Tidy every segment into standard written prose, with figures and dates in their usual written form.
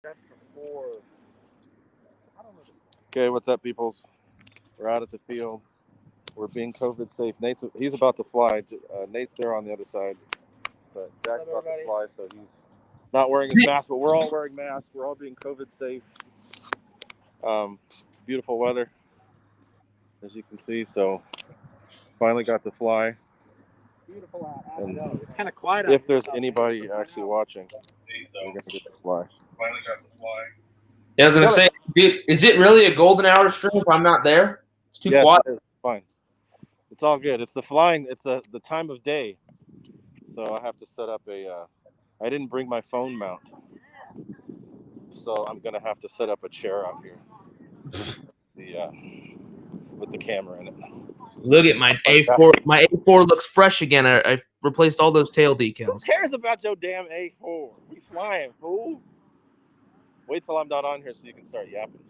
That's before. I don't know. Okay, what's up, peoples? We're out at the field. We're being COVID safe. He's about to fly. Nate's there on the other side, but Jack's about to fly, so he's not wearing his mask. But we're all wearing masks. We're all being COVID safe. It's beautiful weather, as you can see. So finally got to fly. Beautiful out. And it's kind of quiet out. If there's anybody actually watching, we're gonna get to fly. Finally got to fly. Yeah, I was gonna say, is it really a golden hour stream if I'm not there? It's too quiet. It is. Fine. It's all good. It's the flying. It's the time of day. So I have to set up a. I didn't bring my phone mount, so I'm gonna have to set up a chair out here. With the camera in it. Look at my A4. My A4 looks fresh again. I replaced all those tail decals. Who cares about your damn A4? We flying, fool. Wait till I'm not on here so you can start yapping.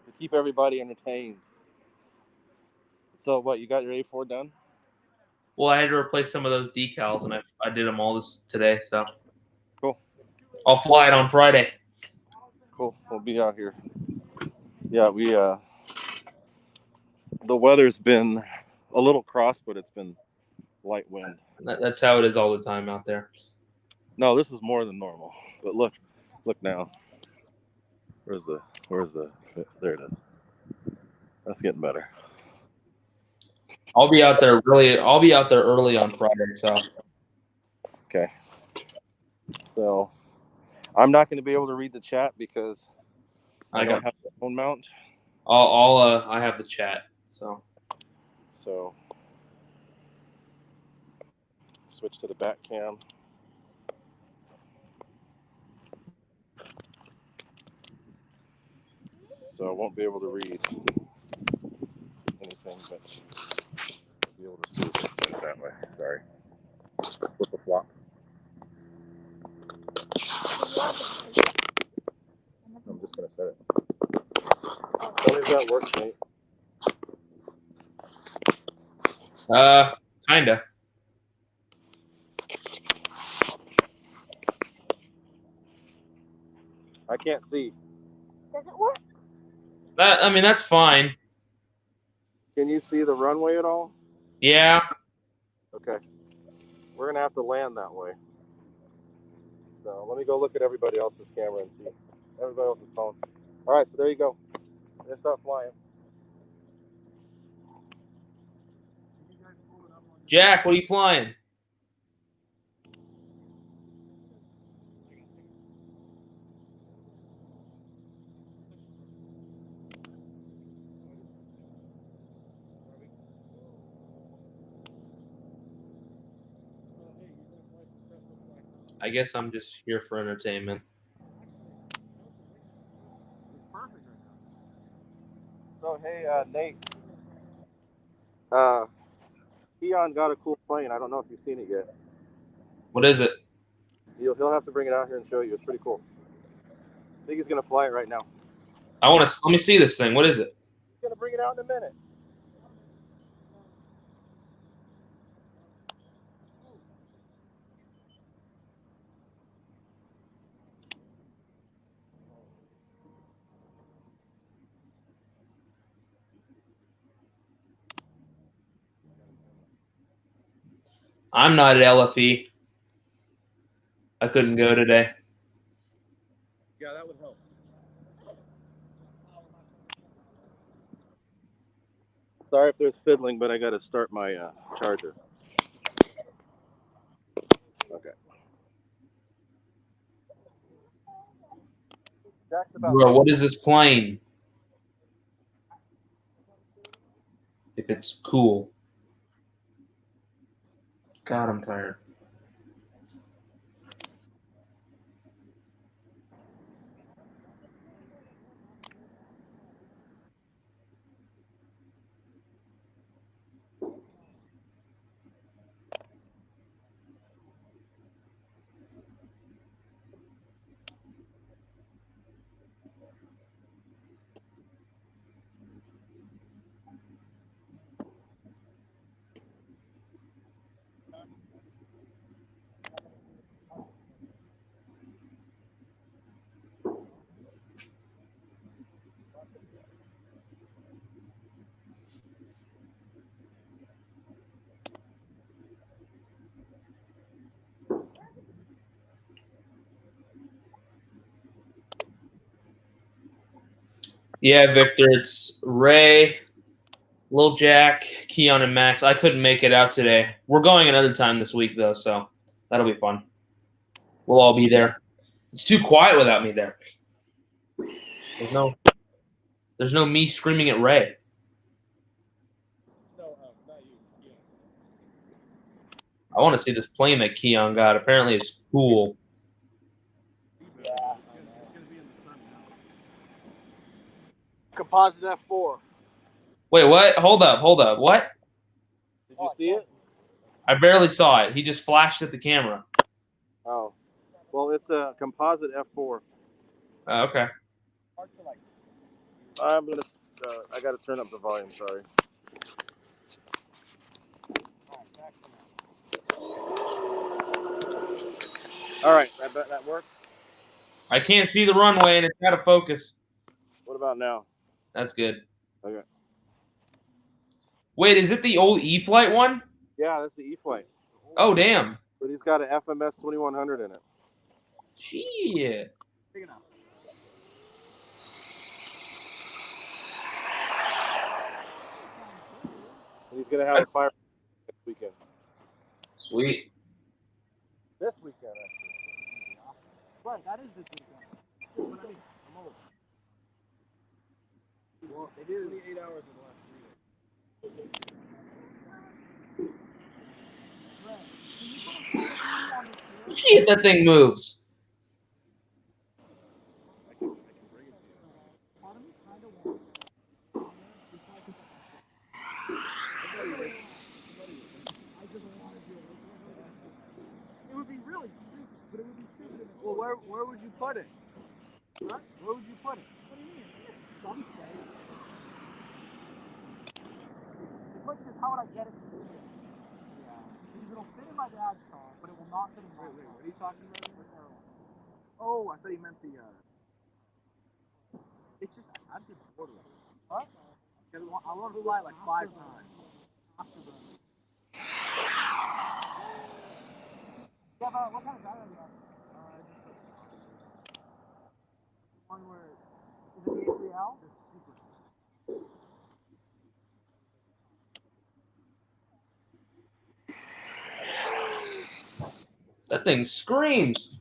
To keep everybody entertained. So what? You got your A4 done? Well, I had to replace some of those decals, and I did them all today. So cool. I'll fly it on Friday. Cool. We'll be out here. Yeah, we the weather's been a little cross, but it's been light wind. That's how it is all the time out there. No, this is more than normal. But look now. Where's the? There it is. That's getting better. I'll be out there early on Friday. So. Okay. So, I'm not going to be able to read the chat because I don't have the phone mount. I have the chat. So switch to the back cam. So I won't be able to read anything, but I'll be able to see it that way. Sorry. Flip a flop. I'm just going to set it. Tell me if that works, Nate. Kinda. I can't see. Does it work? That's fine. Can you see the runway at all? Yeah. Okay. We're going to have to land that way. So let me go look at everybody else's camera and see. Everybody else's phone. All right, so there you go. Let's start flying. Jack, what are you flying? I guess I'm just here for entertainment. So hey, Nate. Keon got a cool plane. I don't know if you've seen it yet. What is it? He'll have to bring it out here and show you. It's pretty cool. I think he's gonna fly it right now. Let me see this thing. What is it? He's gonna bring it out in a minute. I'm not at LFE. I couldn't go today. Yeah, that would help. Sorry if there's fiddling, but I got to start my charger. Okay. Bro, what is this plane? If it's cool. God, I'm tired. Yeah, Victor, it's Ray, Lil Jack, Keon, and Max. I couldn't make it out today. We're going another time this week, though, so that'll be fun. We'll all be there. It's too quiet without me there. There's no me screaming at Ray. I want to see this plane that Keon got. Apparently, it's cool. Yeah. Composite F4. Wait, what? Hold up. What? Did you see it? I barely saw it. He just flashed at the camera. Oh. Well, it's a composite F4. Okay. I'm going to, I got to turn up the volume, sorry. All right, that worked? I can't see the runway, and it's out of focus. What about now? That's good. Okay. Wait, is it the old E-Flight one? Yeah, that's the E-Flight. Oh, damn. But he's got an FMS 2100 in it. Shit. Big enough. And he's going to have a fire next weekend. Sweet. This weekend, actually. Right, that is this weekend. What I mean, I'm old. Well, it is 8 hours in the last 3 days. Shit, that thing moves. It would be really stupid, but it would be stupid. Well, where would you put it? Huh? Where would you put it? What do you mean? Some say. The question is, how would I get it to the Yeah. Because it'll fit in my dad's car, but it will not fit in my car. Wait, what are you talking about? Oh, I thought you meant the, It's just, I'm just bored with it. What? Because I want to fly like 5 times. After the... Yeah, but what kind of battery do you have? One where, is it the A3L? It's super. That thing screams.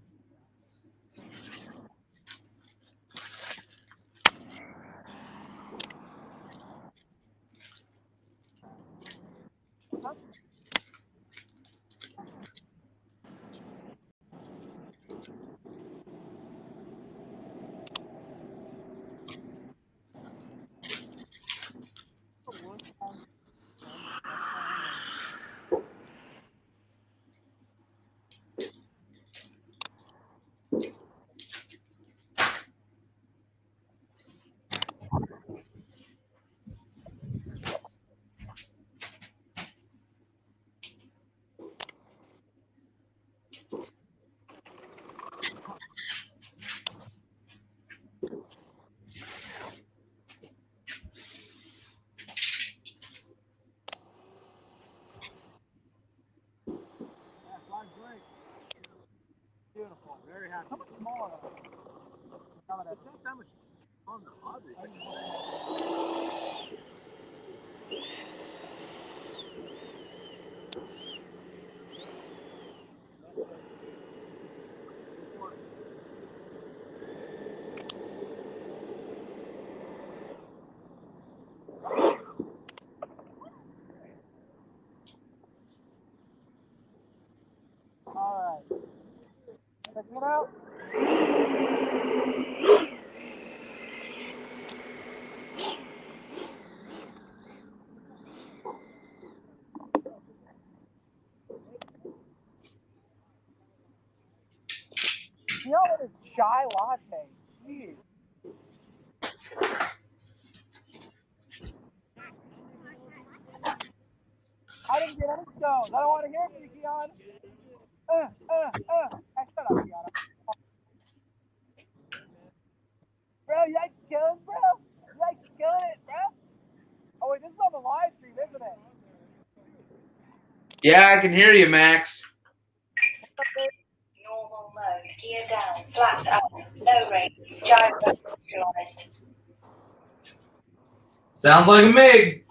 Beautiful, very happy. How much smaller? It's not that much longer, oddly. All right. Check it out. You know what is chai latte? Jeez. I didn't get any stones. I don't want to hear from you, Keon. Hey, shut up, Keon. Bro, you like killing, bro? You like killing it, bro? Oh, wait, this is on the live stream, isn't it? Yeah, I can hear you, Max. Normal mode, gear down, flaps up, no rate, gyro neutralized. Sounds like a MiG.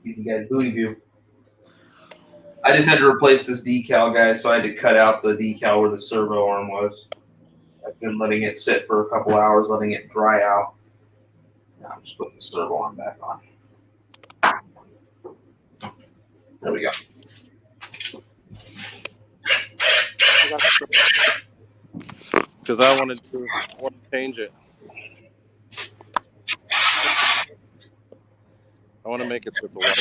You can get a booty view. I just had to replace this decal, guys, so I had to cut out the decal where the servo arm was. I've been letting it sit for a couple hours, letting it dry out. Now I'm just putting the servo arm back on. There we go. Because I want to change it. I want to make it so it's a wider.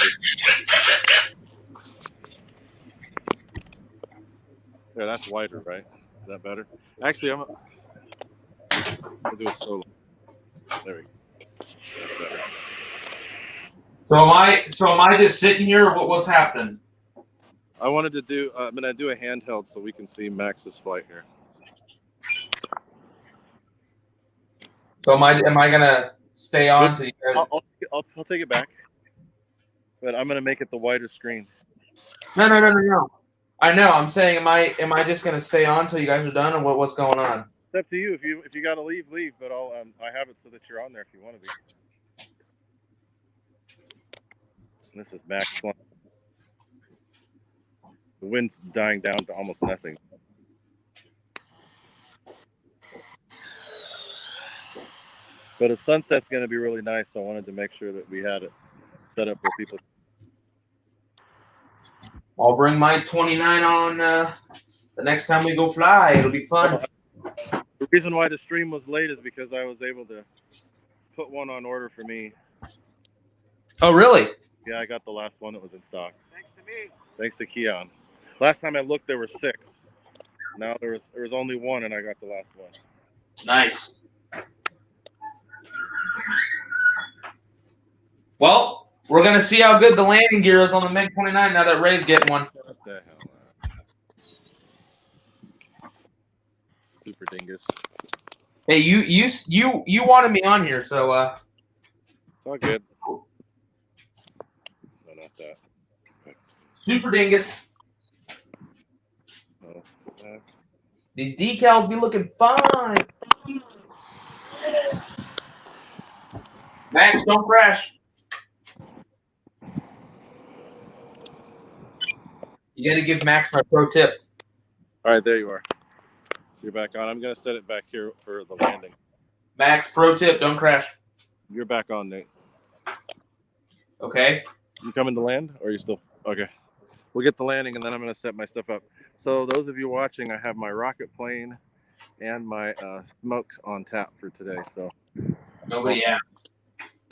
Yeah, that's wider, right? Is that better? Actually, I'll do it solo. There we go. That's better. So am I just sitting here, or what's happening? I wanted to do. I'm gonna do a handheld so we can see Max's flight here. So am I gonna stay on to you guys? I'll take it back, but I'm gonna make it the wider screen. No. I know. I'm saying, am I just gonna stay on till you guys are done, or what's going on? It's up to you. If you gotta leave. But I have it so that you're on there if you want to be. And this is Max flying. The wind's dying down to almost nothing. But a sunset's going to be really nice, so I wanted to make sure that we had it set up where people. I'll bring my 29 on the next time we go fly. It'll be fun. The reason why the stream was late is because I was able to put one on order for me. Oh, really? Yeah, I got the last one that was in stock. Thanks to me. Thanks to Keon. Last time I looked, there were 6. Now there was only 1, and I got the last one. Nice. Well, we're gonna see how good the landing gear is on the MiG-29 now that Ray's getting one. What the hell? Super dingus. Hey, you wanted me on here, so It's all good. No, not that. super dingus. No, that. These decals be looking fine. Max, don't crash. You got to give Max my pro tip. All right, there you are. So you're back on. I'm going to set it back here for the landing. Max, pro tip, don't crash. You're back on, Nate. Okay. You coming to land, or are you still? Okay. We'll get the landing, and then I'm going to set my stuff up. So those of you watching, I have my rocket plane and my smokes on tap for today. So Nobody asked.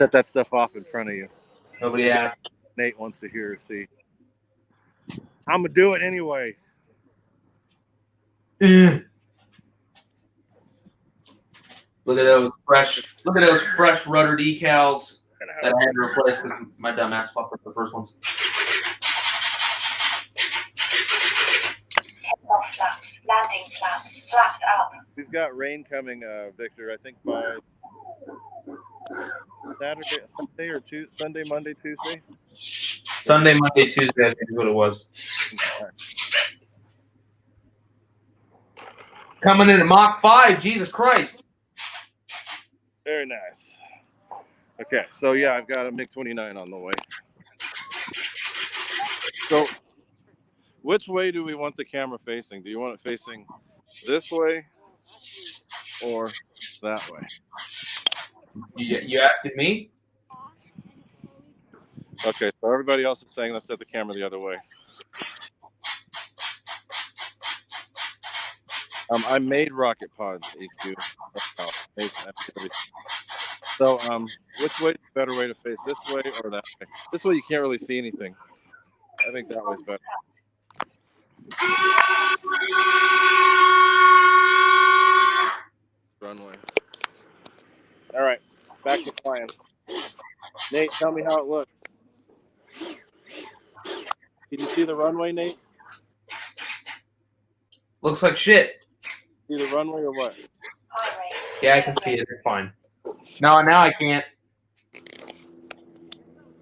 set that stuff off in front of you. Nobody asked. Nate wants to hear or see. I'm going to do it anyway. Look at those fresh rudder decals that I had to replace because my dumb ass fucked up the first ones. Landing flap, flapped up. We've got rain coming, Victor. I think by Sunday, Monday, Tuesday. Sunday, Monday, Tuesday, I think is what it was. Coming in at Mach 5, Jesus Christ. Very nice. Okay, so yeah, I've got a MiG-29 on the way. So, which way do we want the camera facing? Do you want it facing this way or that way? You asking me? Okay, so everybody else is saying let's set the camera the other way. I made rocket pods, HQ. So, which way is the better way to face? This way or that way? This way you can't really see anything. I think that way's better. Runway. All right, back to flying. Nate, tell me how it looks. Can you see the runway, Nate? Looks like shit. See the runway or what? Yeah, I can see it. It's fine. No, now I can't.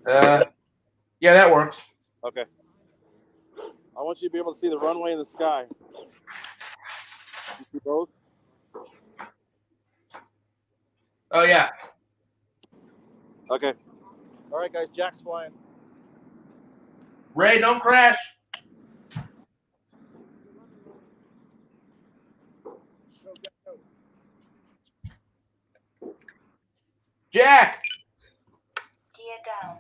Yeah, that works. Okay. I want you to be able to see the runway in the sky. You see both? Oh yeah. Okay. All right, guys. Jack's flying. Ray, don't crash. Jack. Gear down.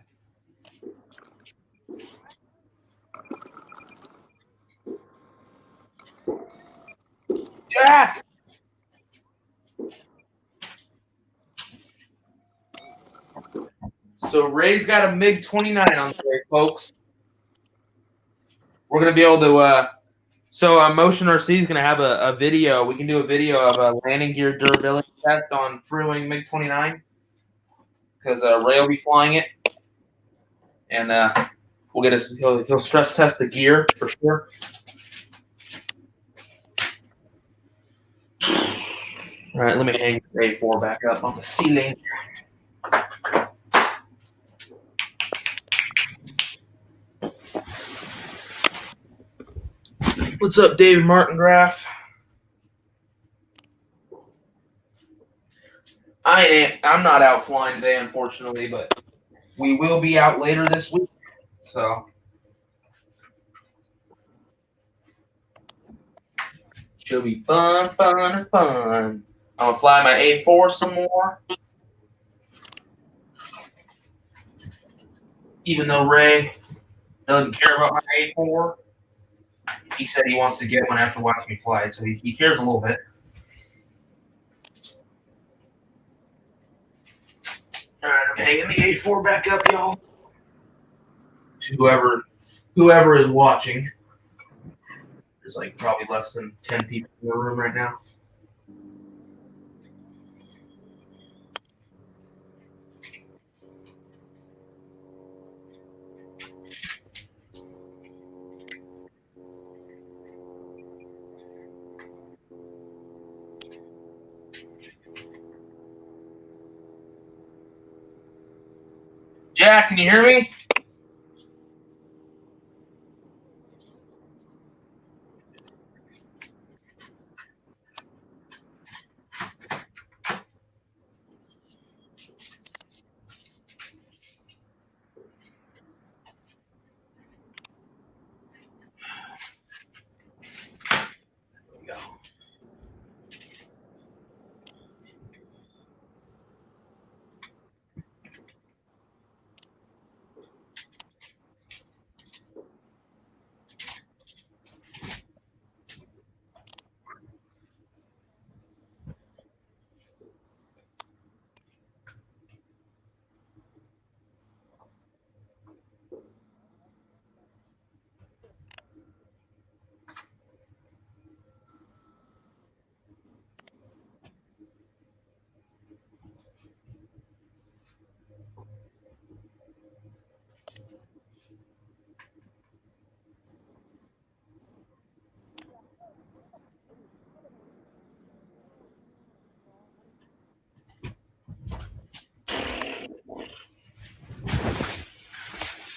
Jack. So Ray's got a MiG-29 on the way, folks. We're gonna be able to. So Motion RC is gonna have a video. We can do a video of a landing gear durability test on Freewing MiG-29 because Ray will be flying it, and we'll get us. He'll stress test the gear for sure. All right, let me hang A4 back up on the ceiling. What's up, David Martingraf? I'm not out flying today, unfortunately, but we will be out later this week. So should be fun. I'm gonna fly my A4 some more. Even though Ray doesn't care about my A4, he said he wants to get one after watching me fly it, so he cares a little bit. All right, I'm hanging the A4 back up, y'all. To whoever is watching, there's like probably less than 10 people in the room right now. Jack, can you hear me? There we go.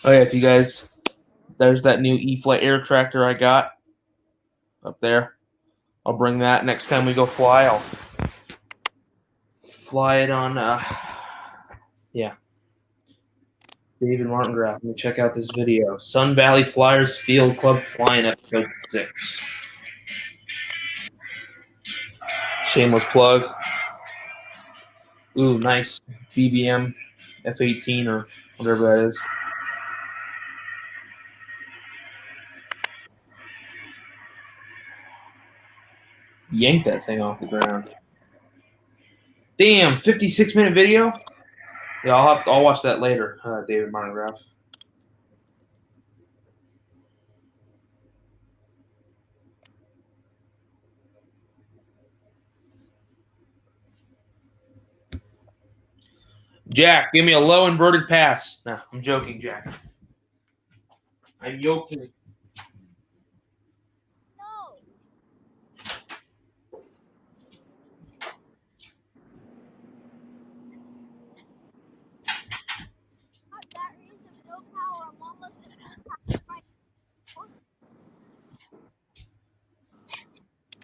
Oh yeah, if you guys, there's that new E-Flight air tractor I got up there. I'll bring that next time we go fly. I'll fly it on. Yeah, David Martingraf. Let me check out this video. Sun Valley Flyers Field Club flying episode 6. Shameless plug. Ooh, nice BBM F-18 or whatever that is. Yank that thing off the ground. Damn, 56-minute video? Yeah, I'll watch that later, David Martingraf. Jack, give me a low inverted pass. No, I'm joking, Jack. I'm joking.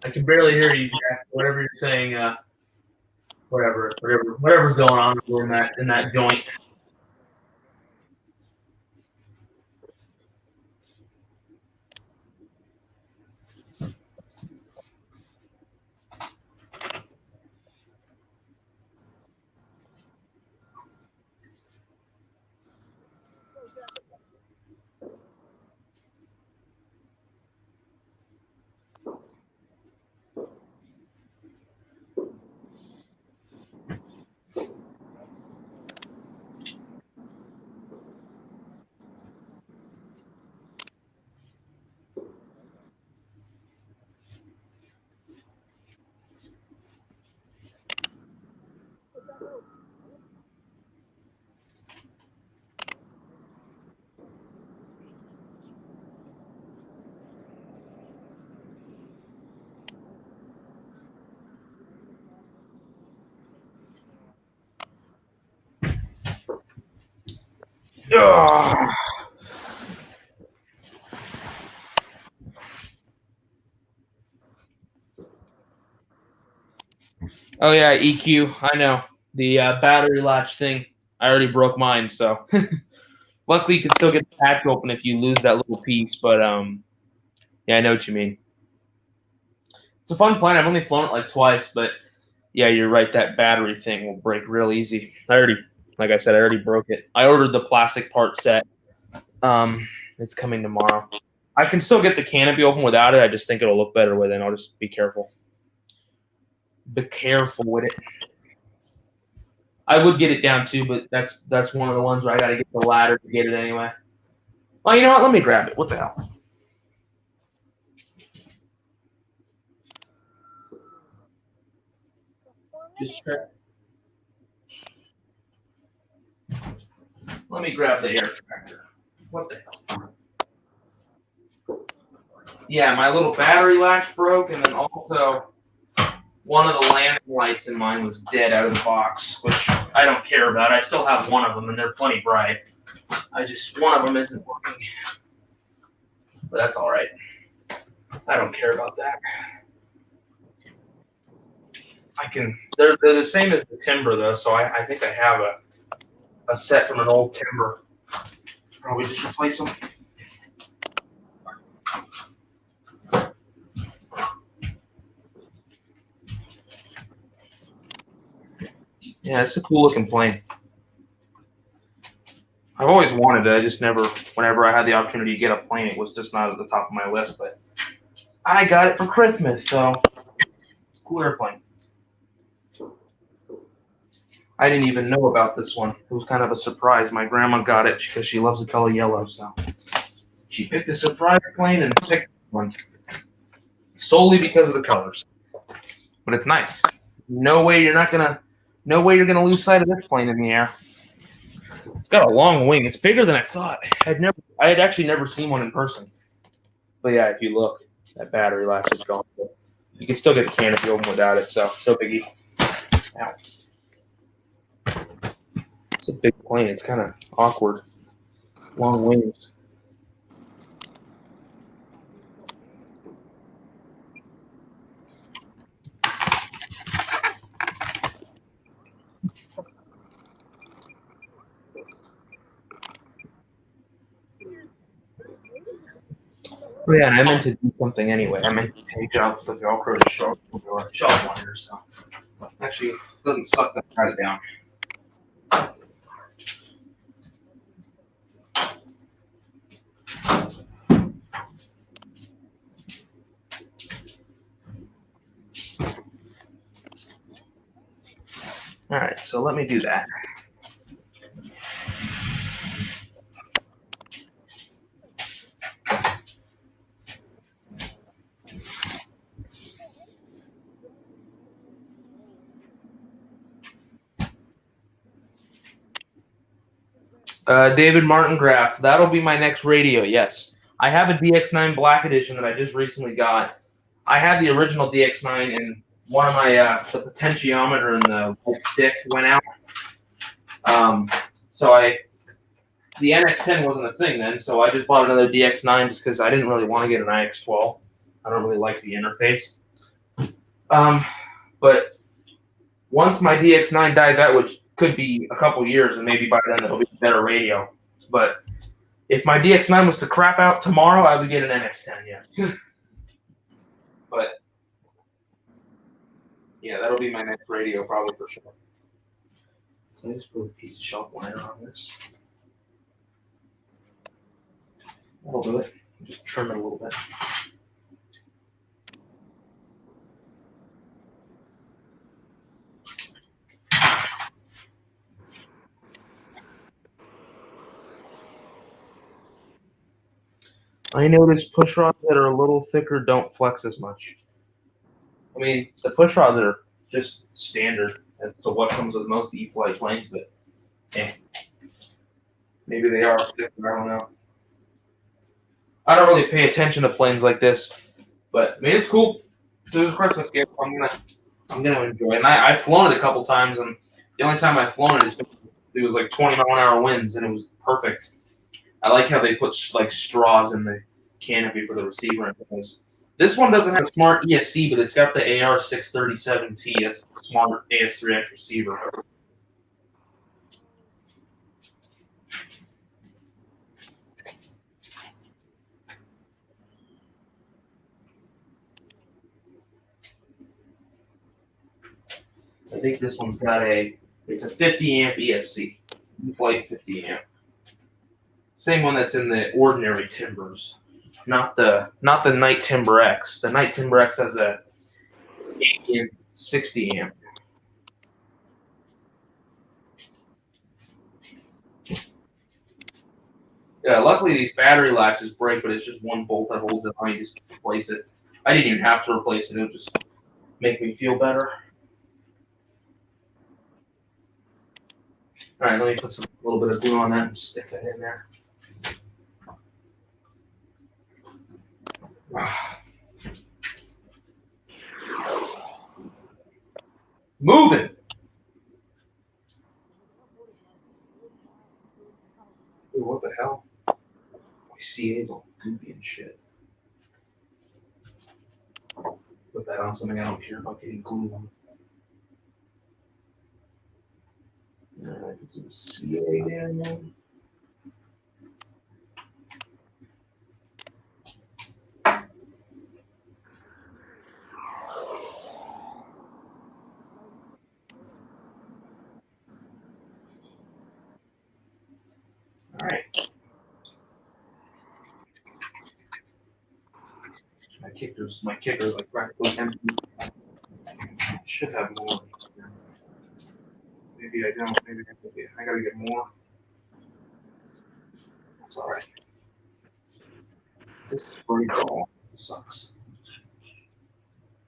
I can barely hear you, Jack. Whatever you're saying, whatever's going on in that joint. Ugh. Oh yeah, EQ. I know the battery latch thing. I already broke mine, so luckily you can still get the patch open if you lose that little piece. But yeah, I know what you mean. It's a fun plane. I've only flown it like twice, but yeah, you're right. That battery thing will break real easy. Like I said, I already broke it. I ordered the plastic part set. It's coming tomorrow. I can still get the canopy open without it. I just think it'll look better with it. And I'll just be careful. Be careful with it. I would get it down too, but that's one of the ones where I got to get the ladder to get it anyway. Well, you know what? Let me grab it. What the hell? Just check. Let me grab the air tractor. What the hell? Yeah, my little battery latch broke, and then also one of the landing lights in mine was dead out of the box, which I don't care about. I still have one of them, and they're plenty bright. One of them isn't working. But that's all right. I don't care about that. They're the same as the timber, though, so I think I have a set from an old timber. Probably just replace them. Yeah, it's a cool looking plane. I've always wanted it. I just never, whenever I had the opportunity to get a plane, it was just not at the top of my list. But I got it for Christmas, so cool airplane. I didn't even know about this one. It was kind of a surprise. My grandma got it because she loves the color yellow, so she picked a surprise plane and picked one solely because of the colors. But it's nice. No way you're gonna lose sight of this plane in the air. It's got a long wing. It's bigger than I thought. I had actually never seen one in person. But yeah, if you look, that battery latch is gone. You can still get the canopy open without it, so no biggie. Ow. It's a big plane. It's kind of awkward. Long wings. Oh yeah, and I meant to do something anyway. I meant to take off the Velcro to show shelf liner, so actually it doesn't suck that I got it down. All right, so let me do that. David Martin Graf. That'll be my next radio, yes. I have a DX9 Black Edition that I just recently got. I had the original DX9, and one of my the potentiometer and the white stick went out. So the NX10 wasn't a thing then, so I just bought another DX9 just because I didn't really want to get an IX12. I don't really like the interface. But once my DX9 dies out, which could be a couple years, and maybe by then it'll be a better radio. But if my DX9 was to crap out tomorrow, I would get an NX10, yes. But yeah, that'll be my next radio probably for sure. So I just put a piece of shelf liner on this. That'll do it. Just trim it a little bit. I noticed push rods that are a little thicker don't flex as much. I mean, the push rods are just standard as to what comes with most E-flite planes, but maybe they are thicker. I don't know. I don't really pay attention to planes like this, but I mean it's cool. It was a Christmas gift. I'm gonna enjoy it. And I've flown it a couple times, and the only time I've flown it, it was like 20-mile-an-hour winds, and it was perfect. I like how they put like straws in the canopy for the receiver. This one doesn't have a smart ESC, but it's got the AR637T. That's the smart AS3X receiver. I think this one's got it's a 50 amp ESC, E-flite 50 amp. Same one that's in the ordinary Timbers, not the Night Timber X. The Night Timber X has a 60 amp. Yeah, luckily these battery latches break, but it's just one bolt that holds it on. You just replace it. I didn't even have to replace it. It would just make me feel better. All right, let me put a little bit of glue on that and stick that in there. Moving. Dude, what the hell? My CA's all goopy and shit. Put that on something I don't care about getting glue on. Alright, put some CA down there. Alright. My kicker's like practically empty. I should have more. Maybe I don't. Maybe I gotta get more. That's alright. This spray ball sucks.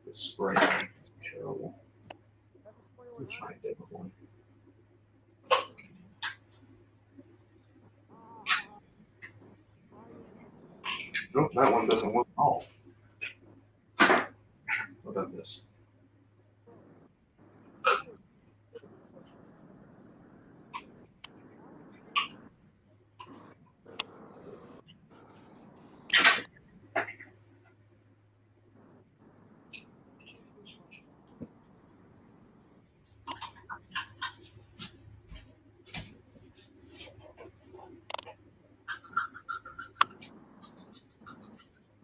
This spray is terrible. I'll try a different one. Nope, that one doesn't work at all. What about this?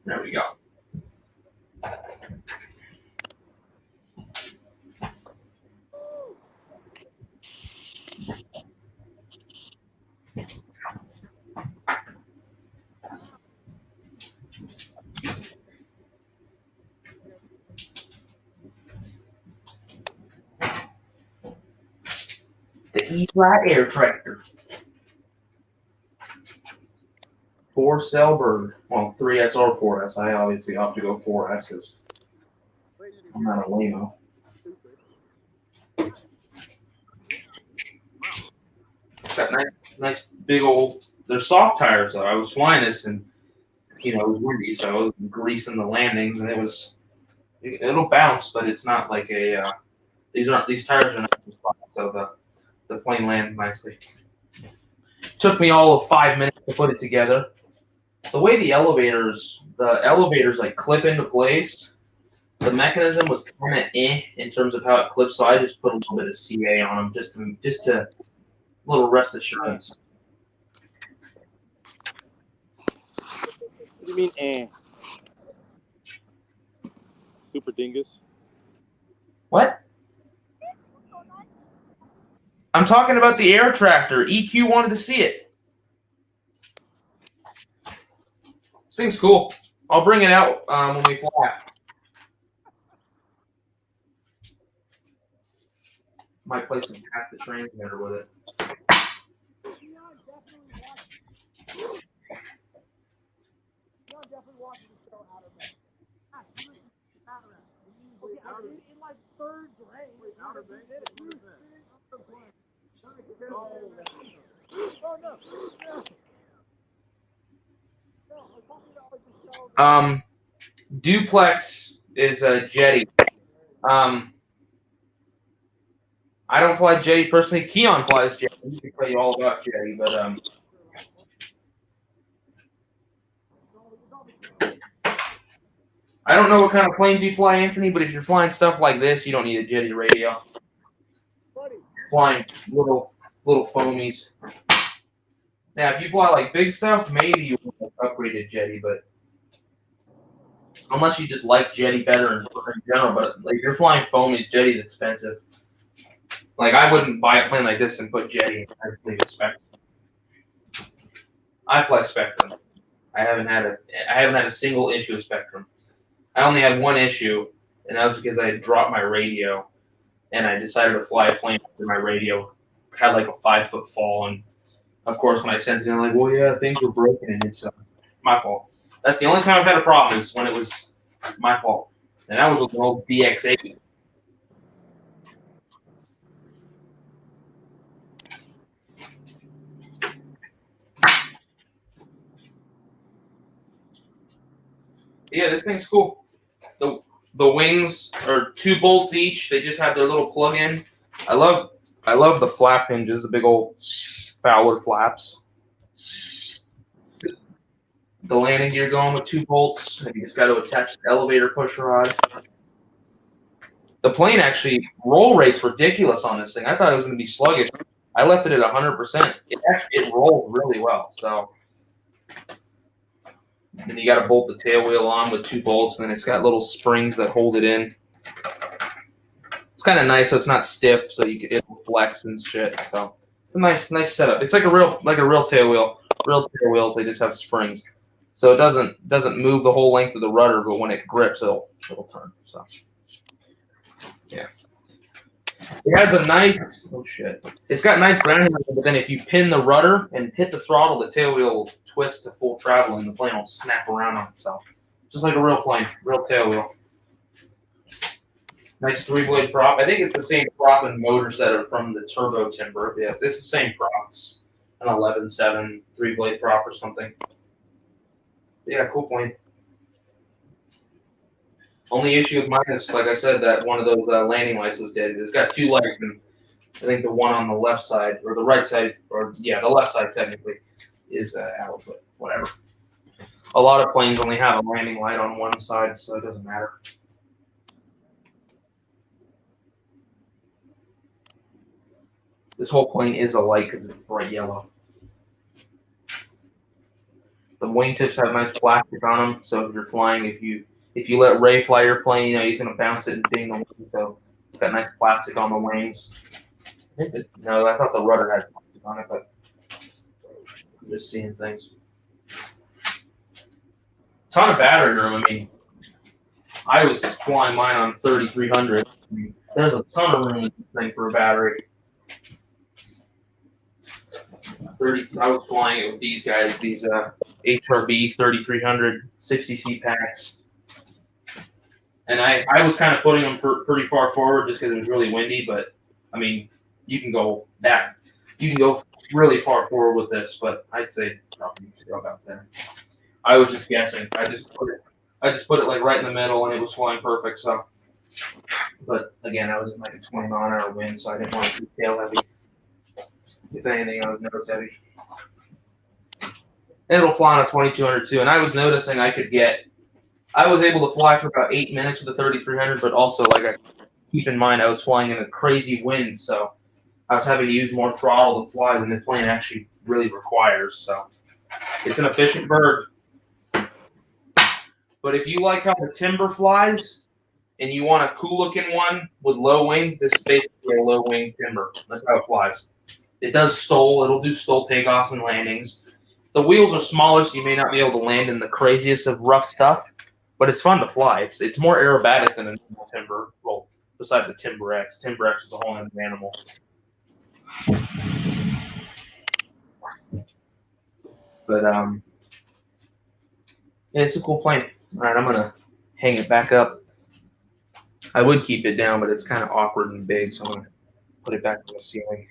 There we go. The E-flite air tractor. 4-cell bird. Well, 3S or 4S. I obviously opt to go 4S because I'm not a lame-o. Got nice big old. They're soft tires though. I was flying this and it was windy, so I was greasing the landings, and it'll bounce, but it's not like a. These tires are not soft, so the plane lands nicely. Took me all of 5 minutes to put it together. The way the elevators like clip into place, The mechanism was kind of in terms of how it clips, so I just put a little bit of CA on them just to a little rest assurance. What do you mean, eh? Super dingus. What? I'm talking about the air tractor. EQ wanted to see it. This thing's cool. I'll bring it out when we fly. Might play some Pass the Transmitter with it. Definitely watching the show out of that. Okay, in like third grade. Outer Banks? Oh, no. Duplex is a Jetty. I don't fly Jetty personally. Keon flies Jetty. He can tell you all about Jetty, but I don't know what kind of planes you fly, Anthony, but if you're flying stuff like this, you don't need a Jetty radio. Flying little foamies. Now, if you fly like big stuff, maybe you want to upgrade to Jetty, but unless you just like Jetty better in general, but like if you're flying foamies, Jetty's expensive. Like I wouldn't buy a plane like this and put Jetty in. I'd leave it Spectrum. I fly Spectrum. I haven't had a single issue of Spectrum. I only had one issue, and that was because I had dropped my radio, and I decided to fly a plane after my radio had like a 5-foot fall, and of course when I sent it in, like, well, yeah, things were broken, and it's my fault. That's the only time I've had a problem is when it was my fault, and that was with an old DX8. Yeah, this thing's cool. The wings are 2 bolts each. They just have their little plug-in. I love the flap hinges, the big old Fowler flaps. The landing gear going with 2 bolts, and you just got to attach the elevator push rod. The plane actually roll rate's ridiculous on this thing. I thought it was going to be sluggish. I left it at 100%. It rolled really well. So. Then you got to bolt the tail wheel on with 2 bolts, and then it's got little springs that hold it in. It's kind of nice, so it's not stiff, so it'll flex and shit. So it's a nice setup. It's like a real tail wheel. Real tail wheels, they just have springs, so it doesn't move the whole length of the rudder, but when it grips, it'll turn. So yeah, it has a nice It's got nice grounding, but then if you pin the rudder and hit the throttle, the tail wheel will twist to full travel, and the plane will snap around on itself, just like a real plane, real tail wheel. Nice 3-blade prop. I think it's the same prop and motor setup from the turbo timber. Yeah, it's the same props. An 11.7 3-blade prop or something. Yeah, cool plane. Only issue with mine is, like I said, that one of those landing lights was dead. It's got 2 legs, and I think the one on the left side, or the right side, the left side technically, is out, but whatever. A lot of planes only have a landing light on one side, so it doesn't matter. This whole plane is a light because it's bright yellow. The wingtips have nice plastic on them, so if you're flying, if you let Ray fly your plane, he's going to bounce it and ding the wing, so it's got nice plastic on the wings. I thought the rudder had plastic on it, but I'm just seeing things. Ton of battery room. I mean, I was flying mine on 3300. There's a ton of room in this thing for a battery. I was flying it with these guys, these HRB 3300 60C packs. And I was kind of putting them pretty far forward just because it was really windy, but I mean, you can go really far forward with this, but I'd say probably about there. I was just guessing. I just put it like right in the middle, and it was flying perfect. So, but again, I was in like a 20 mile an hour wind, so I didn't want to be tail heavy. If anything, I was nose heavy. And it'll fly on a 2200 too. And I was noticing I could get I was able to fly for about 8 minutes with the 3300, but also, like I said, keep in mind, I was flying in a crazy wind, so I was having to use more throttle to fly than the plane actually really requires. So it's an efficient bird. But if you like how the Timber flies and you want a cool looking one with low wing, this is basically a low wing Timber. That's how it flies. It does STOL. It'll do STOL takeoffs and landings. The wheels are smaller, so you may not be able to land in the craziest of rough stuff, but it's fun to fly. It's more aerobatic than a normal Timber. Well, besides the Timber X. Timber X is a whole other animal. But yeah, it's a cool plane. All right, I'm gonna hang it back up. I would keep it down, but it's kind of awkward and big, so I'm gonna put it back on the ceiling.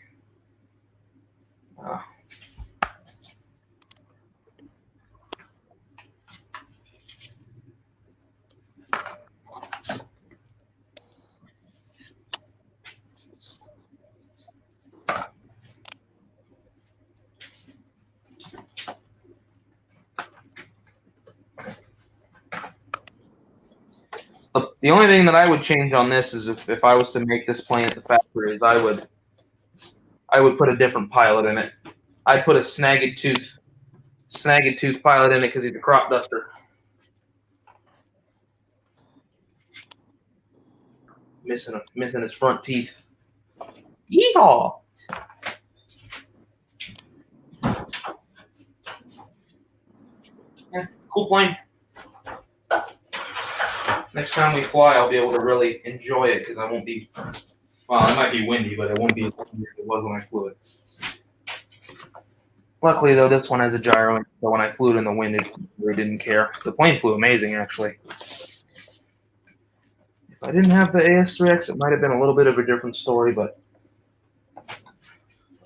The only thing that I would change on this is if I was to make this plane at the factory, is I would put a different pilot in it. I'd put a snagged tooth pilot in it because he's a crop duster. Missing his front teeth. Yeehaw! Yeah, cool plane. Next time we fly, I'll be able to really enjoy it because I won't be. Well, it might be windy, but it won't be as windy as it was when I flew it. Luckily, though, this one has a gyro, so when I flew it in the wind, it really didn't care. The plane flew amazing, actually. If I didn't have the AS3X, it might have been a little bit of a different story, but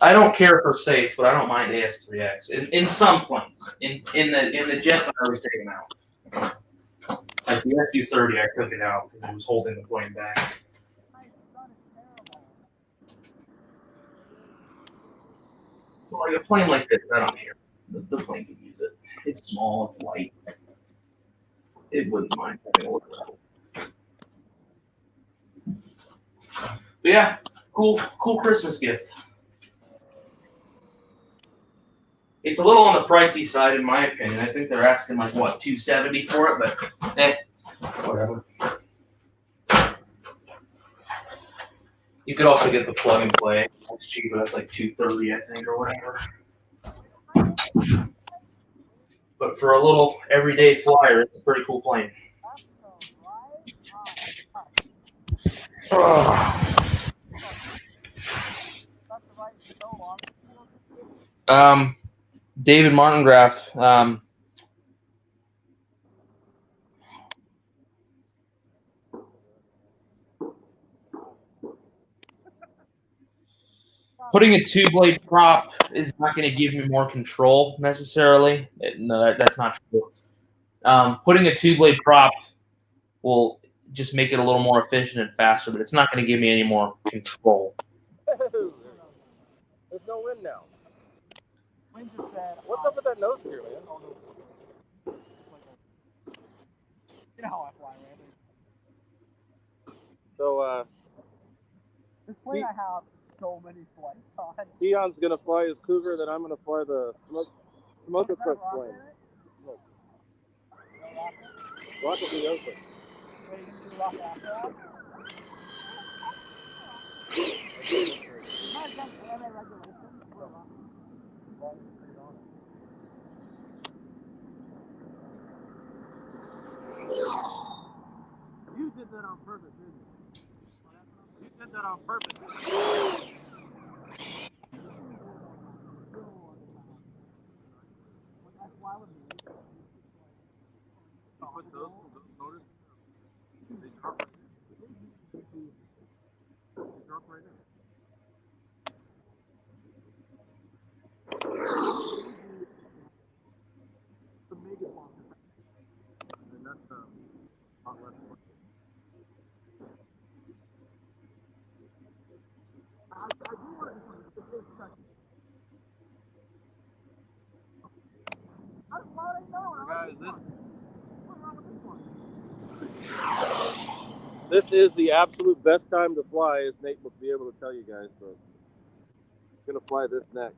I don't care for safe, but I don't mind AS3X in some planes. In the jets, I always take them out. Like the SU-30, I took it out because it was holding the plane back. Well, like a plane like this, I don't care. The plane can use it. It's small, it's light. It wouldn't mind having a look at it. But yeah, cool Christmas gift. It's a little on the pricey side, in my opinion. I think they're asking like what, $270 for it, but whatever. You could also get the plug and play. It's cheaper. That's like $230, I think, or whatever. But for a little everyday flyer, it's a pretty cool plane. David Martingraf. Putting a two-blade prop is not going to give me more control necessarily. No, that's not true. Putting a two-blade prop will just make it a little more efficient and faster, but it's not going to give me any more control. There's no wind now. What's up with that nose gear, man? You know how I fly, right? So, this plane I have so many flights on. Keon's gonna fly his Cougar, then I'm gonna fly the smoke equipped plane. Rocket the open. What are you gonna do, rocket after that? Not against AMA regulations. You did that on purpose, didn't you? You did that on purpose, didn't you? Why would you put those motors? They drop right there. They drop right there. The mega bomb. And that's a lot less work. I do want to do something. How do I know? Guys, what's wrong with this one? This is the absolute best time to fly, as Nate will be able to tell you guys. So I'm gonna fly this next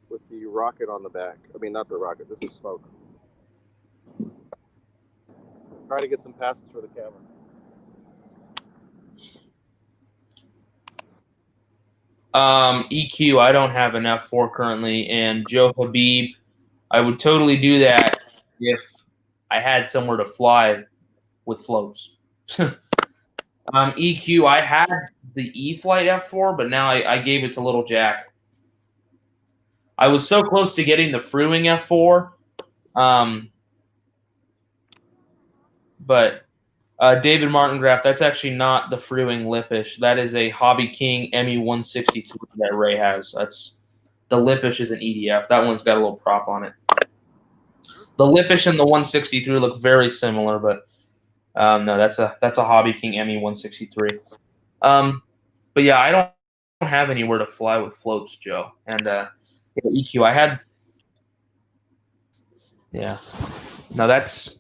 with the rocket on the back. I mean, not the rocket. This is smoke. Try to get some passes for the camera. EQ, I don't have an F4 currently, and Joe Habib, I would totally do that if I had somewhere to fly with floats. EQ, I had the E-Flight F4, but now I gave it to Little Jack. I was so close to getting the Fruing F4, but David Martingraf, that's actually not the Fruing Lippish. That is a Hobby King ME163 that Ray has. That's the Lippish is an EDF. That one's got a little prop on it. The Lippish and the 163 look very similar, but no, that's a Hobby King ME163. But yeah, I don't have anywhere to fly with floats, Joe. And EQ, I had. Yeah, no, that's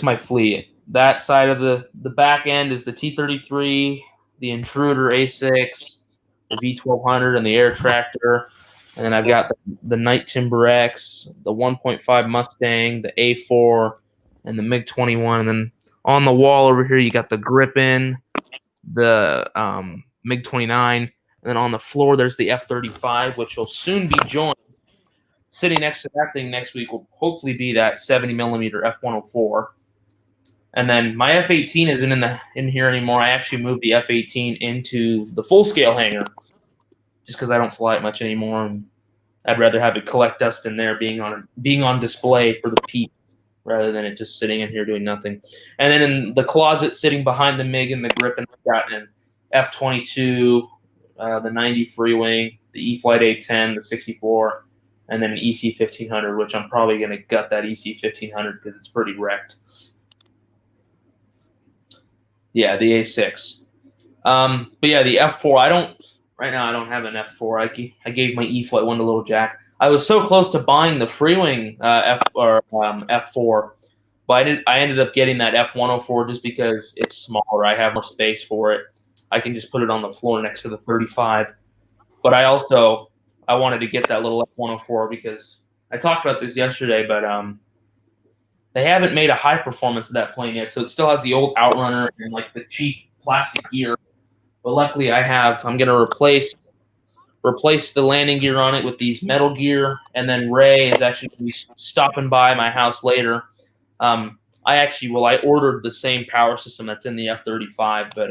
my fleet. That side of the back end is the T-33, the Intruder A6, the V1200, and the Air Tractor. And then I've got the Night Timber X, the 1.5 Mustang, the A4, and the MiG-21. And then on the wall over here, you got the Gripen, the MiG-29. And then on the floor, there's the F-35, which will soon be joined. Sitting next to that thing next week will hopefully be that 70mm F-104. And then my F-18 isn't in here anymore. I actually moved the F-18 into the full-scale hangar just because I don't fly it much anymore, and I'd rather have it collect dust in there, being on display for the peeps, rather than it just sitting in here doing nothing. And then in the closet, sitting behind the MiG and the Gripen, I've got an F-22, the 90 free wing, the E-Flight A-10, the 64, and then an EC-1500, which I'm probably going to gut that EC-1500 because it's pretty wrecked. Yeah, the A6. But yeah, the F4, right now I don't have an F4. I gave my E-Flight one to Little Jack. I was so close to buying the Freewing F4, but I ended up getting that F-104 just because it's smaller. I have more space for it. I can just put it on the floor next to the 35. But I wanted to get that little F-104 because I talked about this yesterday, but they haven't made a high performance of that plane yet, so it still has the old Outrunner and like the cheap plastic gear. But luckily, I'm going to replace the landing gear on it with these metal gear, and then Ray is actually going to be stopping by my house later. I ordered the same power system that's in the F-35, but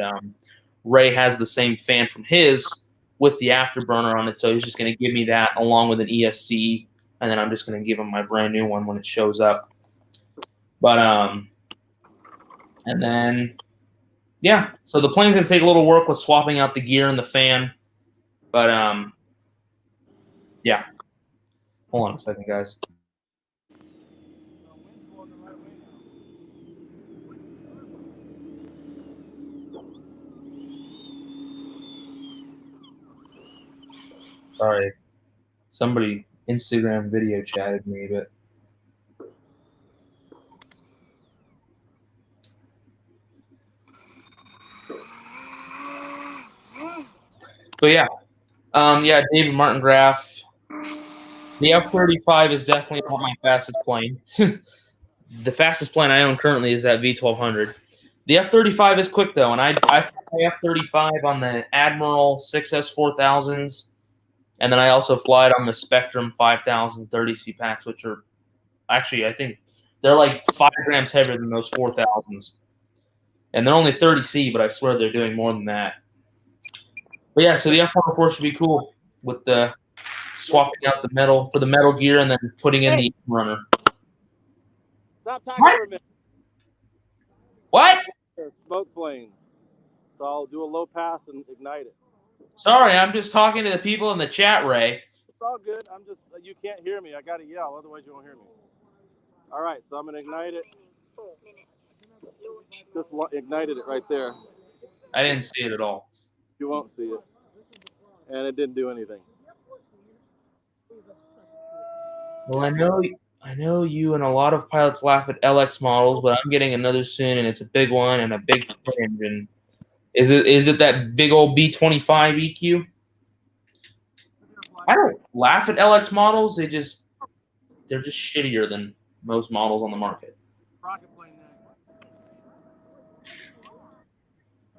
Ray has the same fan from his with the afterburner on it, so he's just going to give me that along with an ESC, and then I'm just going to give him my brand new one when it shows up. But and then yeah, so the plane's gonna take a little work with swapping out the gear and the fan, but yeah. Hold on a second, guys. Sorry, somebody Instagram video chatted me, but. But yeah, David Martingraf. The F-35 is definitely not my fastest plane. The fastest plane I own currently is that V1200. The F-35 is quick though, and I fly F-35 on the Admiral 6S4000s, and then I also fly it on the Spectrum 5000 30C packs, which are actually, I think they're like 5 grams heavier than those 4000s, and they're only 30C, but I swear they're doing more than that. But yeah, so the F-104 should be cool with the swapping out the metal for the metal gear and then putting in the runner. Stop talking for a minute. What? It's a smoke plane. So I'll do a low pass and ignite it. Sorry, I'm just talking to the people in the chat, Ray. It's all good. You can't hear me. I got to yell, otherwise you won't hear me. All right, so I'm going to ignite it. Just ignited it right there. I didn't see it at all. You won't see it. And it didn't do anything. Well, I know. I know you and a lot of pilots laugh at LX models, but I'm getting another soon, and it's a big one and a big twin engine. Is it that big old B25 EQ? I don't laugh at LX models. They're just shittier than most models on the market. Rocket plane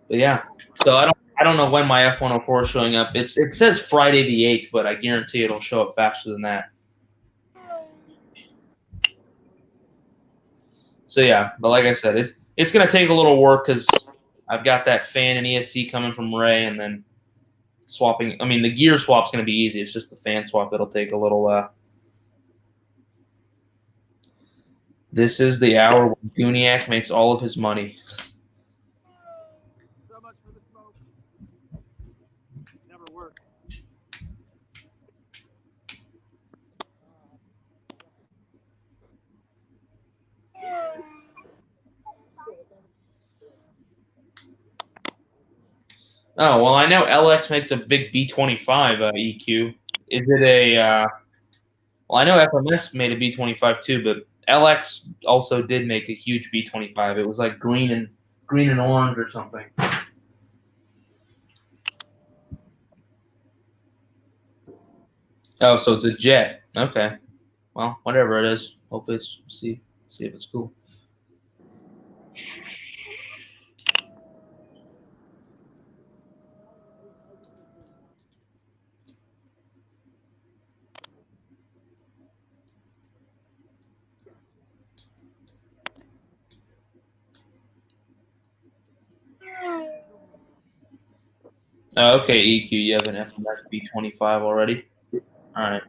But yeah, so I don't know when my F-104 is showing up. It says Friday the 8th, but I guarantee it'll show up faster than that. So yeah, but like I said, it's gonna take a little work because I've got that fan and ESC coming from Ray, and then swapping. I mean, the gear swap's gonna be easy. It's just the fan swap that'll take a little. This is the hour when Gooniac makes all of his money. So much for the smoke. Never worked. Oh well, I know LX makes a big B25 EQ. Is it a? Well, I know FMS made a B25 too, but LX also did make a huge B25. It was like green and orange or something. Oh, so it's a jet. Okay. Well, whatever it is. Hopefully it's see if it's cool. Oh, okay, EQ, you have an FMS B25 already? All right.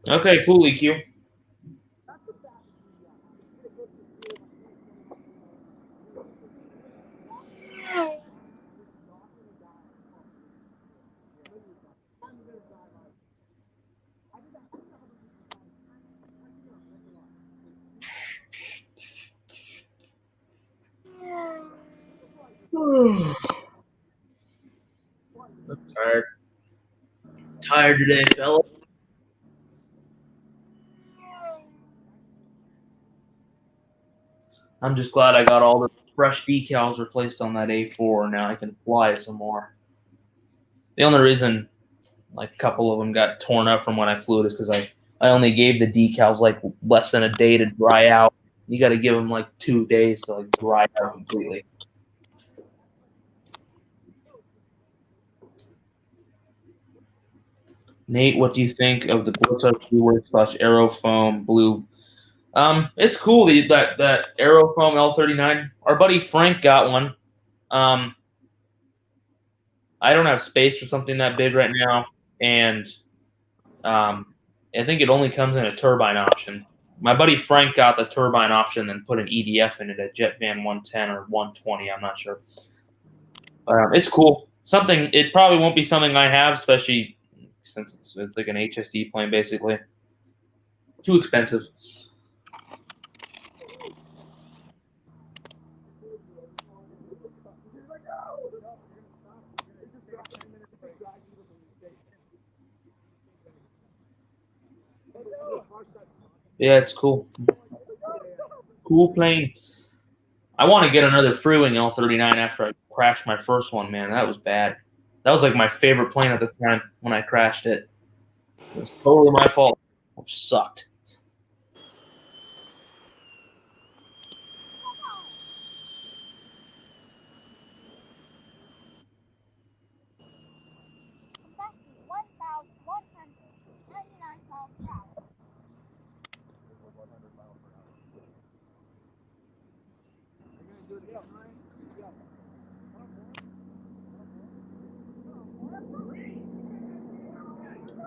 Okay, cool, EQ. I'm tired. Tired today, fella. I'm just glad I got all the fresh decals replaced on that A4. Now I can fly some more. The only reason, like, a couple of them got torn up from when I flew it is because I only gave the decals like less than a day to dry out. You got to give them like 2 days to like dry out completely. Nate, what do you think of the Glitch Blueware / Aerofoam Blue? It's cool that Aerofoam L39. Our buddy Frank got one. I don't have space for something that big right now, and I think it only comes in a turbine option. My buddy Frank got the turbine option and put an EDF in it, a Jetvan 110 or 120. I'm not sure. It's cool. It probably won't be something I have, especially since it's like an HSD plane, basically. Too expensive. Yeah, it's cool. Cool plane. I want to get another Freewing L39 after I crashed my first one, man. That was bad. That was like my favorite plane at the time when I crashed it. It was totally my fault. It sucked.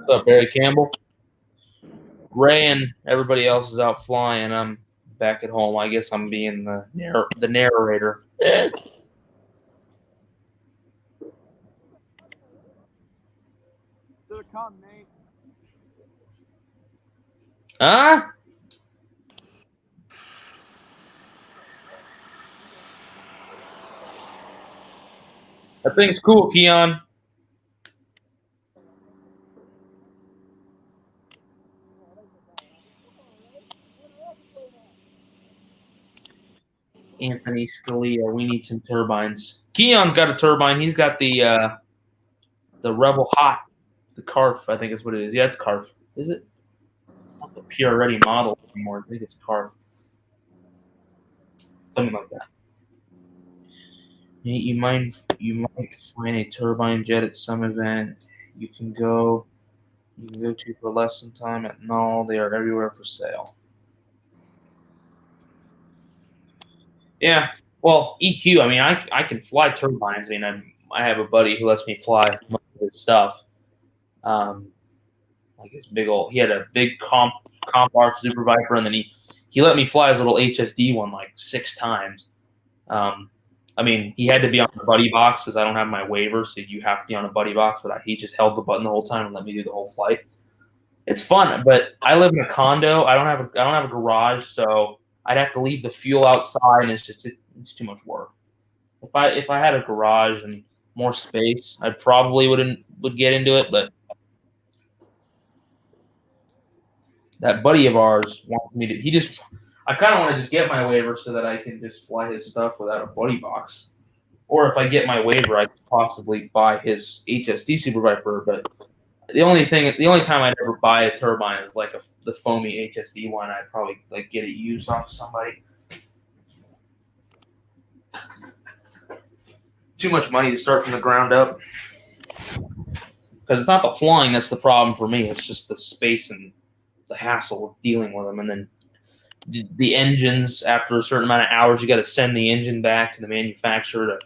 What's up, Barry Campbell? Ray and everybody else is out flying. I'm back at home. I guess I'm being the narrator. Still come, Nate. Huh? That thing's cool, Keon. Anthony Scalia, we need some turbines. Keon's got a turbine. He's got the Rebel Hot, the Carf, I think is what it is. Yeah, it's Carf. Is it? It's not the Pure Ready model anymore. I think it's Carf. Something like that. Nate, you might find a turbine jet at some event you can go to for less than time at Null. They are everywhere for sale. Yeah. Well, EQ, I mean, I can fly turbines. I mean, I have a buddy who lets me fly most of his stuff. Like his big old, he had a big comp ARF Super Viper, and then he let me fly his little HSD one like 6 times. I mean, he had to be on the buddy box because I don't have my waiver, so you have to be on a buddy box. But he just held the button the whole time and let me do the whole flight. It's fun, but I live in a condo. I don't have a garage, so I'd have to leave the fuel outside, and it's too much work. If I had a garage and more space, I probably would get into it. But that buddy of ours wants me to. I kind of want to just get my waiver so that I can just fly his stuff without a buddy box. Or if I get my waiver, I could possibly buy his HSD Super Viper. But the only time I'd ever buy a turbine is like the foamy HSD one. I'd probably like get it used off of somebody. Too much money to start from the ground up. Because it's not the flying that's the problem for me. It's just the space and the hassle of dealing with them. And then the engines, after a certain amount of hours, you got to send the engine back to the manufacturer to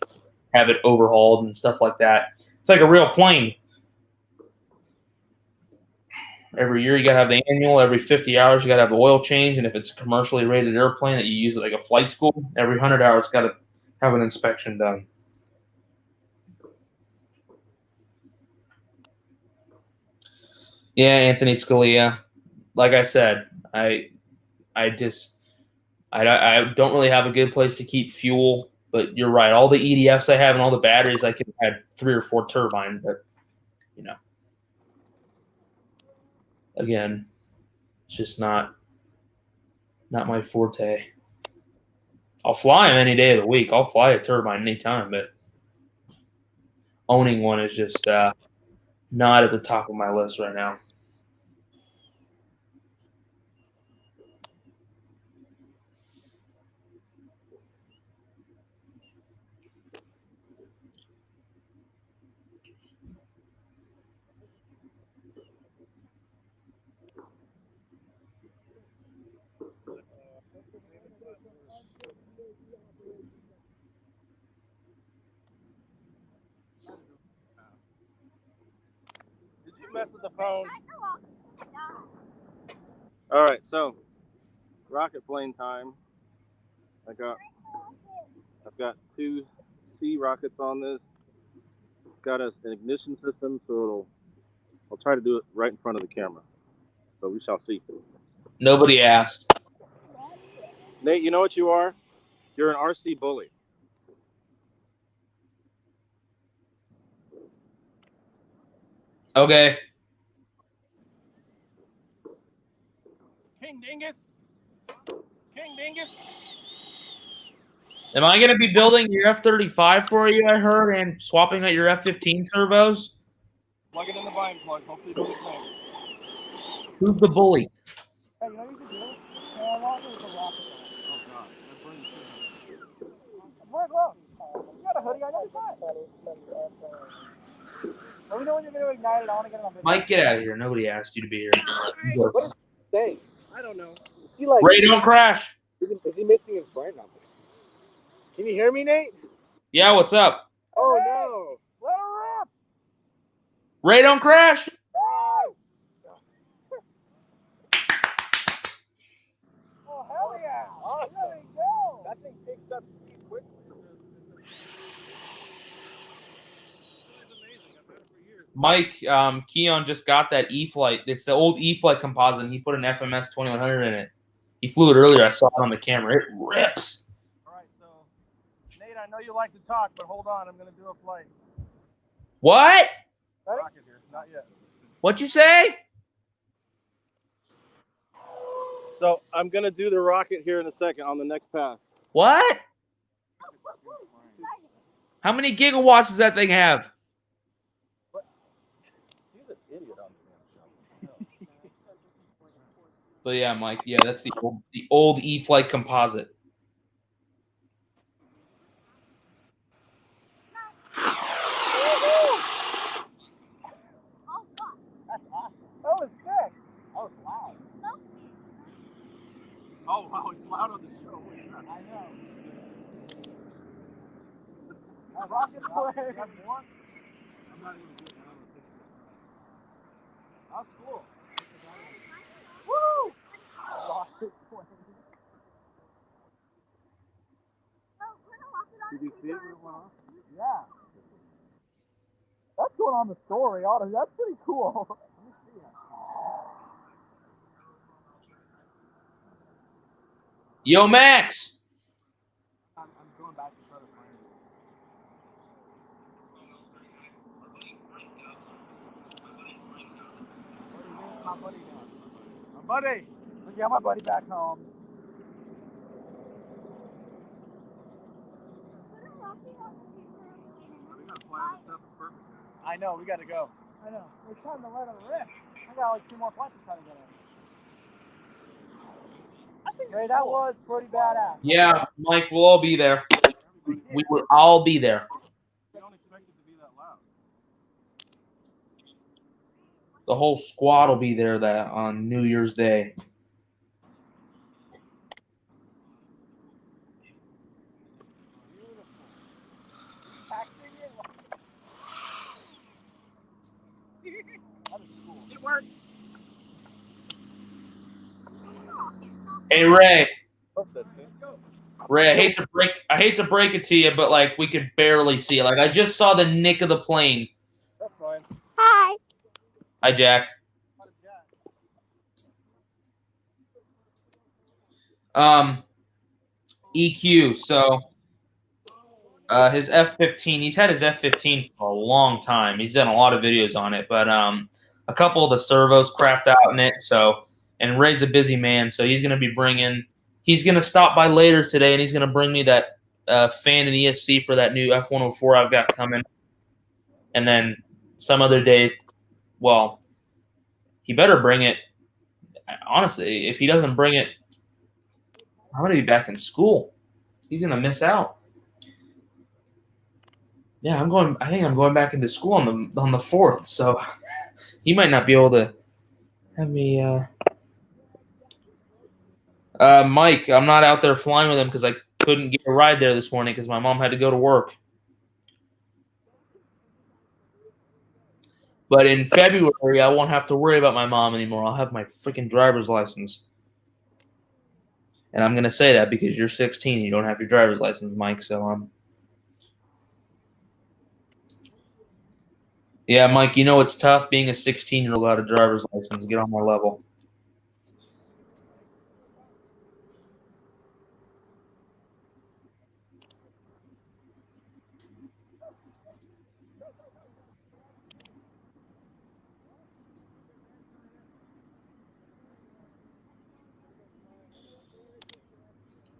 have it overhauled and stuff like that. It's like a real plane. Every year you got to have the annual. Every 50 hours you got to have the oil change. And if it's a commercially rated airplane that you use at like a flight school, every 100 hours got to have an inspection done. Yeah, Anthony Scalia. Like I said, I don't really have a good place to keep fuel, but you're right. All the EDFs I have and all the batteries, I could have 3 or 4 turbines, but again, it's just not my forte. I'll fly them any day of the week. I'll fly a turbine anytime, but owning one is just not at the top of my list right now. Did you mess with the phone? All right, so rocket plane time. I've got 2 C rockets on this. It's got an ignition system, so I'll try to do it right in front of the camera. So we shall see. Nobody asked. Nate, you know what you are? You're an RC bully. Okay. King Dingus. King Dingus. Am I going to be building your F-35 for you, I heard, and swapping out your F-15 turbos? Plug it in the vine plug. Hopefully, do the same. Who's the bully? Hey, you know what you can do? I want it with a rocket on it. Oh, God. That burns shit. Where's Look? You got a hoodie on your side. Let me know when you're going to ignite it. I want to get it on video. Mike, get out of here. Nobody asked you to be here. What did he say? I don't know. Is he like, Ray, don't crash. Is he missing his brain number? Can you hear me, Nate? Yeah, what's up? Oh, no. Let her rip. Ray, don't crash. Mike, Keon just got that E-Flight. It's the old E-Flight composite, and he put an FMS 2100 in it. He flew it earlier. I saw it on the camera. It rips. All right, so Nate, I know you like to talk, but hold on, I'm gonna do a flight. What? Rocket here, not yet. What'd you say? So I'm gonna do the rocket here in a second on the next pass. What? How many gigawatts does that thing have? He's an idiot on the damn show. But yeah, Mike. Yeah, that's the old E-Flight composite. That's awesome. That was sick. That was loud. Oh wow, it's loud on the show. I know. Rocket plane. That's one. I'm not even good. That's cool. Woo! Rocket plane. Did you see it when it went off? Yeah. That's going on the story, honestly. That's pretty cool. Let me see it. Yo, Max. I'm going back to try to find it. My buddy down. My buddy. Let's get my buddy back home. I know, we gotta go. I know. It's time to let them rip. I got like 2 more flights to try to get in. Hey, that was pretty badass. Yeah, Mike, we'll all be there. We will all be there. We don't expect it to be that loud. The whole squad will be there that on New Year's Day. It worked. Hey, Ray. What's that thing? Ray, I hate to break it to you, but like we could barely see it. Like I just saw the nick of the plane. That's fine. Hi. Hi, Jack. EQ. So his F-15. He's had his F-15 for a long time. He's done a lot of videos on it, but a couple of the servos crapped out in it. So, and Ray's a busy man, so he's gonna be bringing. He's gonna stop by later today, and he's gonna bring me that fan and ESC for that new F-104 I've got coming. And then some other day, well, he better bring it. Honestly, if he doesn't bring it, I'm gonna be back in school. He's gonna miss out. Yeah, I think I'm going back into school on the 4th, so he might not be able to have me. Mike, I'm not out there flying with him because I couldn't get a ride there this morning because my mom had to go to work. But in February, I won't have to worry about my mom anymore. I'll have my freaking driver's license. And I'm going to say that because you're 16 and you don't have your driver's license, Mike. So yeah, Mike, you know it's tough being a 16-year-old without a driver's license. Get on my level.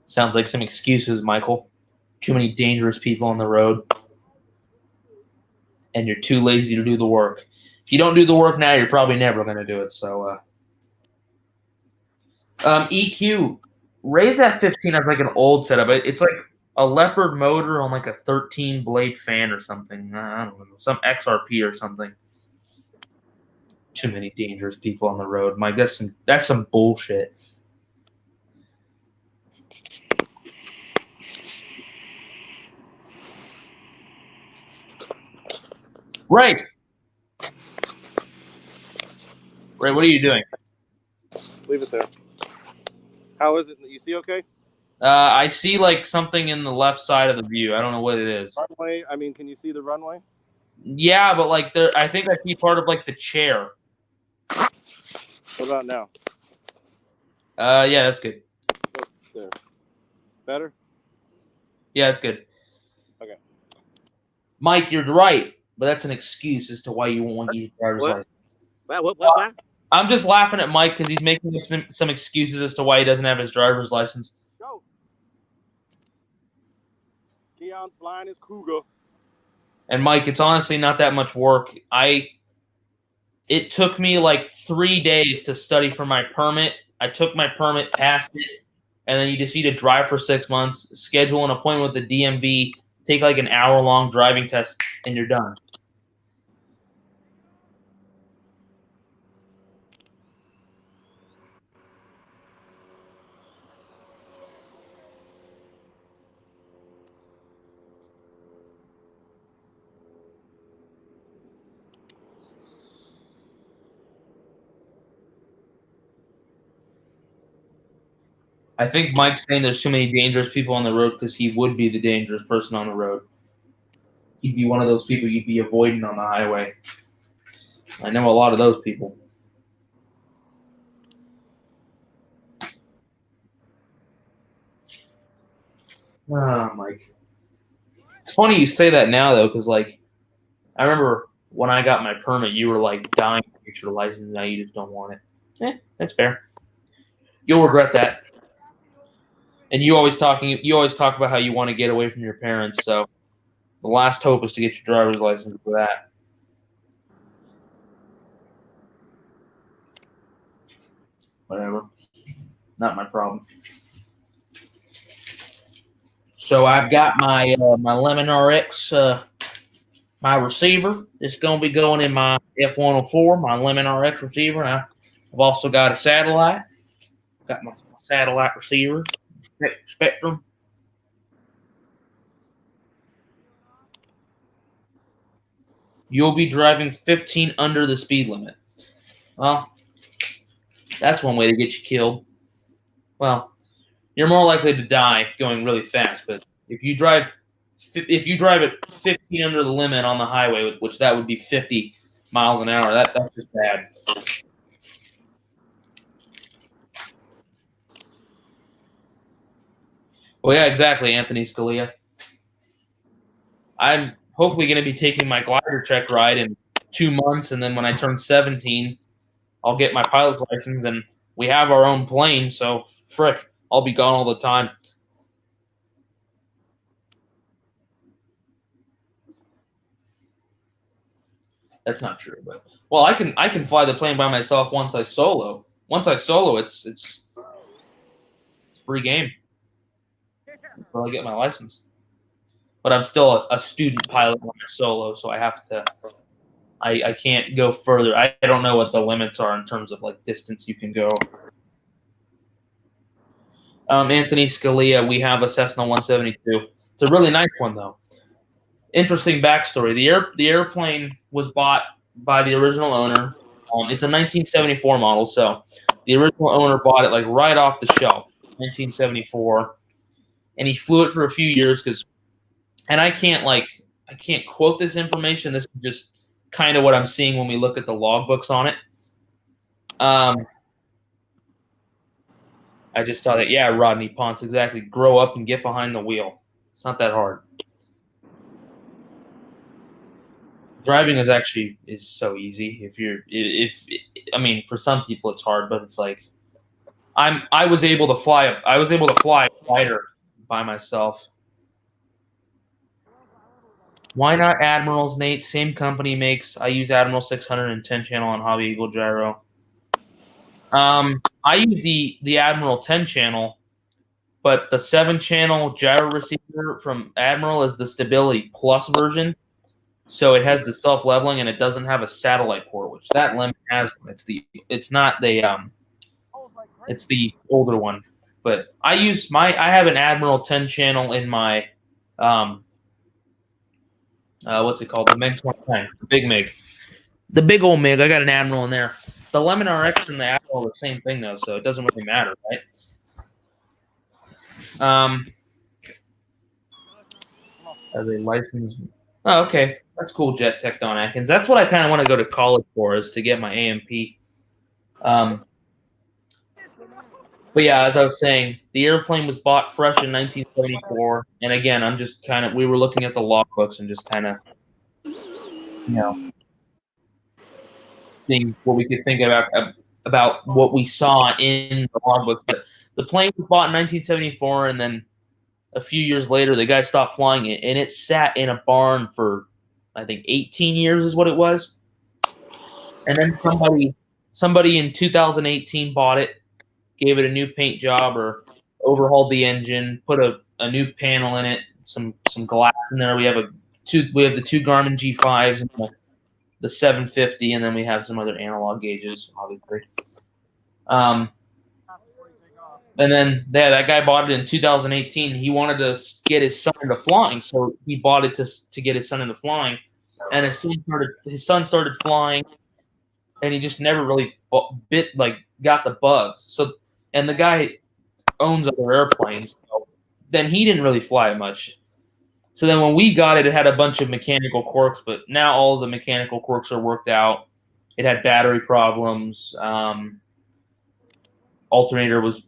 Sounds like some excuses, Michael. Too many dangerous people on the road. And you're too lazy to do the work. If you don't do the work now, you're probably never going to do it. So, EQ. Ray's F-15 has like an old setup. It's like a Leopard motor on like a 13-blade fan or something. I don't know. Some XRP or something. Too many dangerous people on the road. Mike, that's some bullshit. Ray, what are you doing? Leave it there. How is it? You see okay? I see like something in the left side of the view. I don't know what it is. Runway. I mean, can you see the runway? Yeah, but like I think I see part of like the chair. What about now? Yeah, that's good. There. Better? Yeah, that's good. Okay. Mike, you're right, but that's an excuse as to why you won't want to use driver's license. What? I'm just laughing at Mike because he's making some excuses as to why he doesn't have his driver's license. Go. Keon's flying his cougar. And Mike, it's honestly not that much work. It took me like 3 days to study for my permit. I took my permit, passed it, and then you just need to drive for 6 months, schedule an appointment with the DMV, take like an hour-long driving test, and you're done. I think Mike's saying there's too many dangerous people on the road because he would be the dangerous person on the road. He'd be one of those people you'd be avoiding on the highway. I know a lot of those people. Ah, Mike. It's funny you say that now, though, because, like, I remember when I got my permit, you were, like, dying to get your license. Now you just don't want it. That's fair. You'll regret that. And you always talk about how you want to get away from your parents, so the last hope is to get your driver's license for that. Whatever. Not my problem. So I've got my my Lemon RX, my receiver. It's going to be going in my F104, my Lemon RX receiver. And I've also got a satellite. Got my satellite receiver, Spectrum. You'll be driving 15 under the speed limit. Well, that's one way to get you killed. Well, you're more likely to die going really fast, but if you drive at 15 under the limit on the highway, which that would be 50 miles an hour, that's just bad. Well, yeah, exactly, Anthony Scalia. I'm hopefully going to be taking my glider check ride in 2 months, and then when I turn 17, I'll get my pilot's license, and we have our own plane, so frick, I'll be gone all the time. That's not true, but well, I can fly the plane by myself once I solo. Once I solo, it's free game until I get my license. But I'm still a student pilot when I'm solo, so I have to. I can't go further. I don't know what the limits are in terms of like distance you can go. Anthony Scalia, we have a Cessna 172. It's a really nice one though. Interesting backstory. The airplane was bought by the original owner. It's a 1974 model, so the original owner bought it like right off the shelf, 1974, and he flew it for a few years because. And I can't quote this information. This is just kind of what I'm seeing when we look at the logbooks on it. I just thought that, yeah, Rodney Ponce, exactly. Grow up and get behind the wheel. It's not that hard. Driving is so easy. I mean, for some people it's hard, but it's like I was able to fly a glider by myself. Why not Admirals, Nate? Same company makes. I use Admiral 610 channel on Hobby Eagle Gyro. I use the Admiral 10 channel, but the 7-channel gyro receiver from Admiral is the Stability Plus version. So it has the self-leveling and it doesn't have a satellite port, which that Lemon has. It's the older one. But I have an Admiral 10 channel in my what's it called? The MiG 29, the big MiG. The big old MiG, I got an Admiral in there. The Lemon RX and the Admiral are the same thing, though, so it doesn't really matter, right? As a license. Oh, okay. That's cool, Jet Tech Don Atkins. That's what I kind of want to go to college for, is to get my AMP. But yeah, as I was saying, the airplane was bought fresh in 1974. And again, I'm just kind of, we were looking at the logbooks and just kind of, seeing what we could think about what we saw in the logbooks. But the plane was bought in 1974, and then a few years later, the guy stopped flying it, and it sat in a barn for, I think, 18 years is what it was. And then somebody in 2018 bought it, gave it a new paint job, or overhauled the engine, put a new panel in it, some glass in there. We have the two Garmin G5s and the 750, and then we have some other analog gauges, obviously. And then that guy bought it in 2018. He wanted to get his son into flying, so he bought it to get his son into flying. And his son started flying, and he just never really got the bug. So, and the guy owns other airplanes. So then he didn't really fly it much. So then when we got it, it had a bunch of mechanical quirks, but now all of the mechanical quirks are worked out. It had battery problems. Alternator was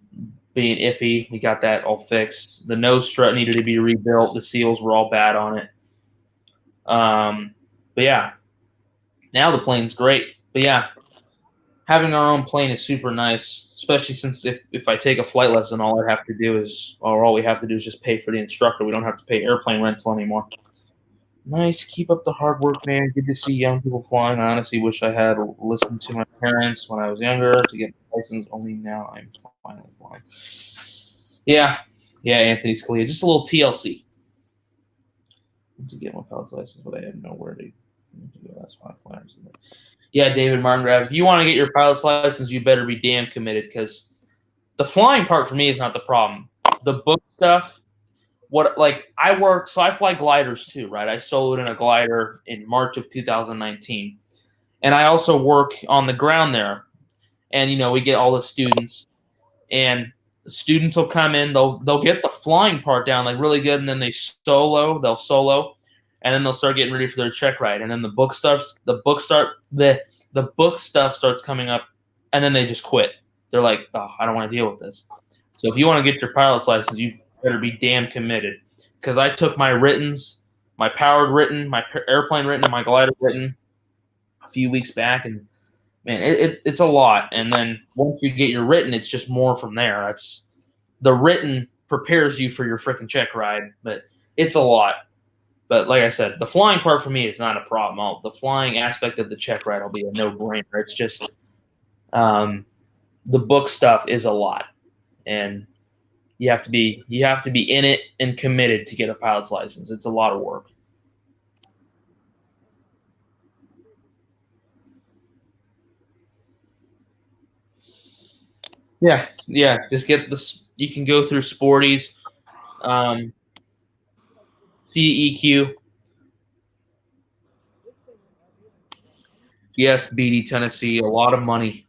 being iffy. We got that all fixed. The nose strut needed to be rebuilt. The seals were all bad on it. But yeah, now the plane's great. But yeah, having our own plane is super nice, especially since if I take a flight lesson, all we have to do is just pay for the instructor. We don't have to pay airplane rental anymore. Nice. Keep up the hard work, man. Good to see young people flying. I honestly wish I had listened to my parents when I was younger to get my license. Only now I'm finally flying. Yeah, Anthony Scalia. Just a little TLC. To get my pilot's license, but I have nowhere to go. That's why I'm flying. Yeah, David Martingraf. If you want to get your pilot's license, you better be damn committed, because the flying part for me is not the problem. The book stuff. I fly gliders too, right? I soloed in a glider in March of 2019. And I also work on the ground there. And, we get all the students. And the students will come in, they'll get the flying part down like really good, and then they'll solo, and then they'll start getting ready for their check ride. And then the book stuff starts coming up, and then they just quit. They're like, oh, I don't want to deal with this. So if you want to get your pilot's license, you better be damn committed, because I took my writtens, my powered written, my airplane written, and my glider written a few weeks back, and man, it's a lot. And then once you get your written, it's just more from there. That's the written prepares you for your freaking check ride, but it's a lot. But like I said, the flying part for me is not a problem. The flying aspect of the check ride will be a no-brainer. It's just the book stuff is a lot, and you have to be in it and committed to get a pilot's license. It's a lot of work. Yeah. Just get this. You can go through Sporties, CEQ. Yes, BD Tennessee, a lot of money.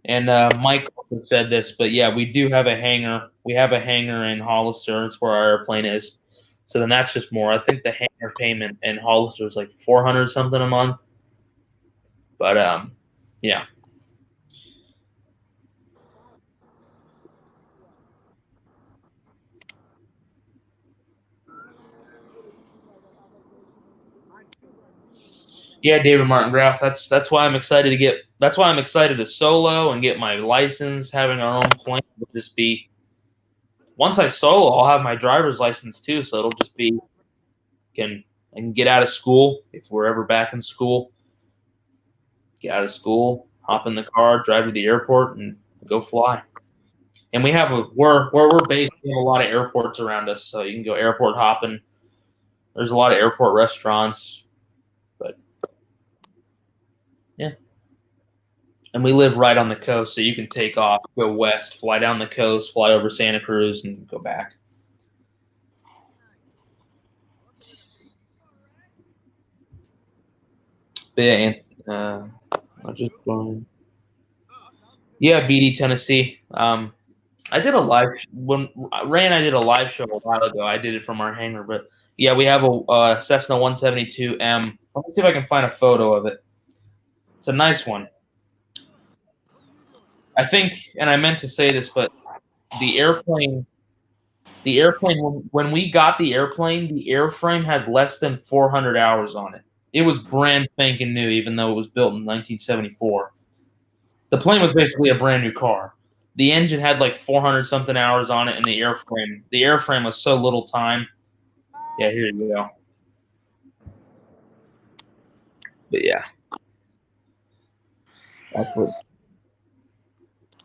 And Mike also said this, but yeah, we do have a hangar. We have a hangar in Hollister. That's where our airplane is. So then that's just more. I think the hangar payment in Hollister is like $400 something a month. But yeah. Yeah, David Martin Graff. That's why I'm excited to get. That's why I'm excited to solo and get my license. Having our own plane will just be. Once I solo, I'll have my driver's license too, so it'll just be. I can get out of school if we're ever back in school. Get out of school, hop in the car, drive to the airport, and go fly. And we have where we're based, we have a lot of airports around us, so you can go airport hopping. There's a lot of airport restaurants, but yeah. And we live right on the coast, so you can take off, go west, fly down the coast, fly over Santa Cruz, and go back. But yeah, I'm just going. Yeah, BD Tennessee. I did a live when Ray and I did a live show a while ago. I did it from our hangar, but yeah, we have a Cessna 172M. Let me see if I can find a photo of it. It's a nice one. I think, and I meant to say this, but the airplane when we got the airframe had less than 400 hours on it. It was brand spanking new, even though it was built in 1974. The plane was basically a brand new car. The engine had like 400 something hours on it, and the airframe was so little time. Yeah, here you go. But yeah, that's what.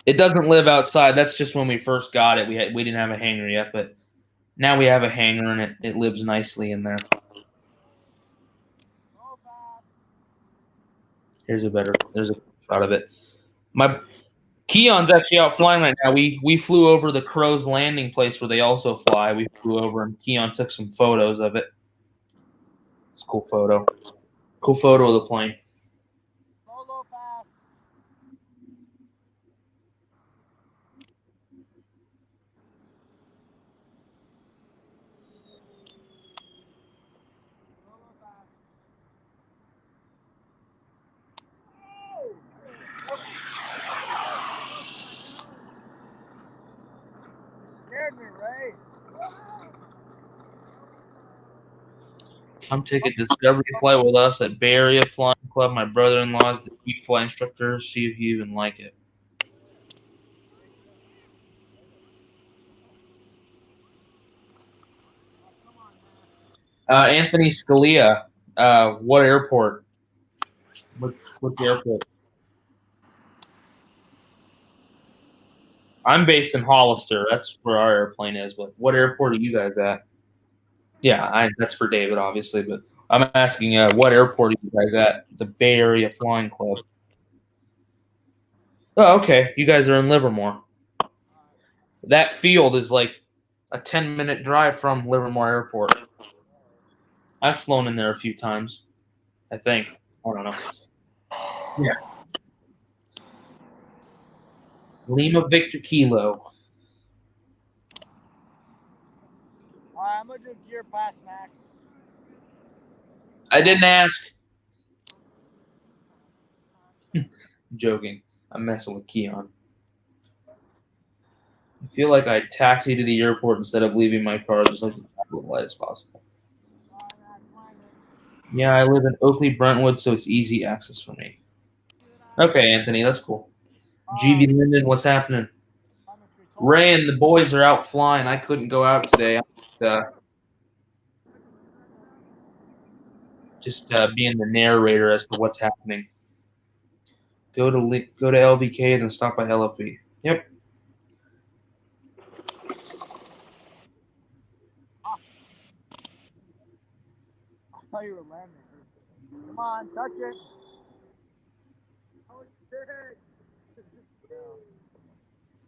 It doesn't live outside. That's just when we first got it. We didn't have a hangar yet, but now we have a hangar, and it lives nicely in there. There's a shot of it. My Keon's actually out flying right now. We flew over the Crow's Landing place where they also fly. We flew over, and Keon took some photos of it. It's a cool photo. Cool photo of the plane. Solo pass. Scared me, Ray. Come take a discovery flight with us at Bay Area Flying Club. My brother-in-law is the chief flight instructor. See if you even like it. Anthony Scalia. What airport? What airport? I'm based in Hollister. That's where our airplane is. But what airport are you guys at? Yeah, that's for David, obviously. But I'm asking, what airport are you guys at? The Bay Area Flying Club. Oh, okay. You guys are in Livermore. That field is like a 10-minute drive from Livermore Airport. I've flown in there a few times. I think. I don't know. Yeah. Lima Victor Kilo. I'm gonna do gear pass max. I didn't ask. I'm joking. I'm messing with Keon. I feel like I taxi to the airport instead of leaving my car just like as light as possible. Yeah, I live in Oakley, Brentwood, so it's easy access for me. Okay, Anthony, that's cool. GB Linden, what's happening? Ray and the boys are out flying. I couldn't go out today. Just being the narrator as to what's happening. Go to LVK and then stop by LFE. Yep. I thought you were landing. Come on, touch it. Oh, shit. Yeah.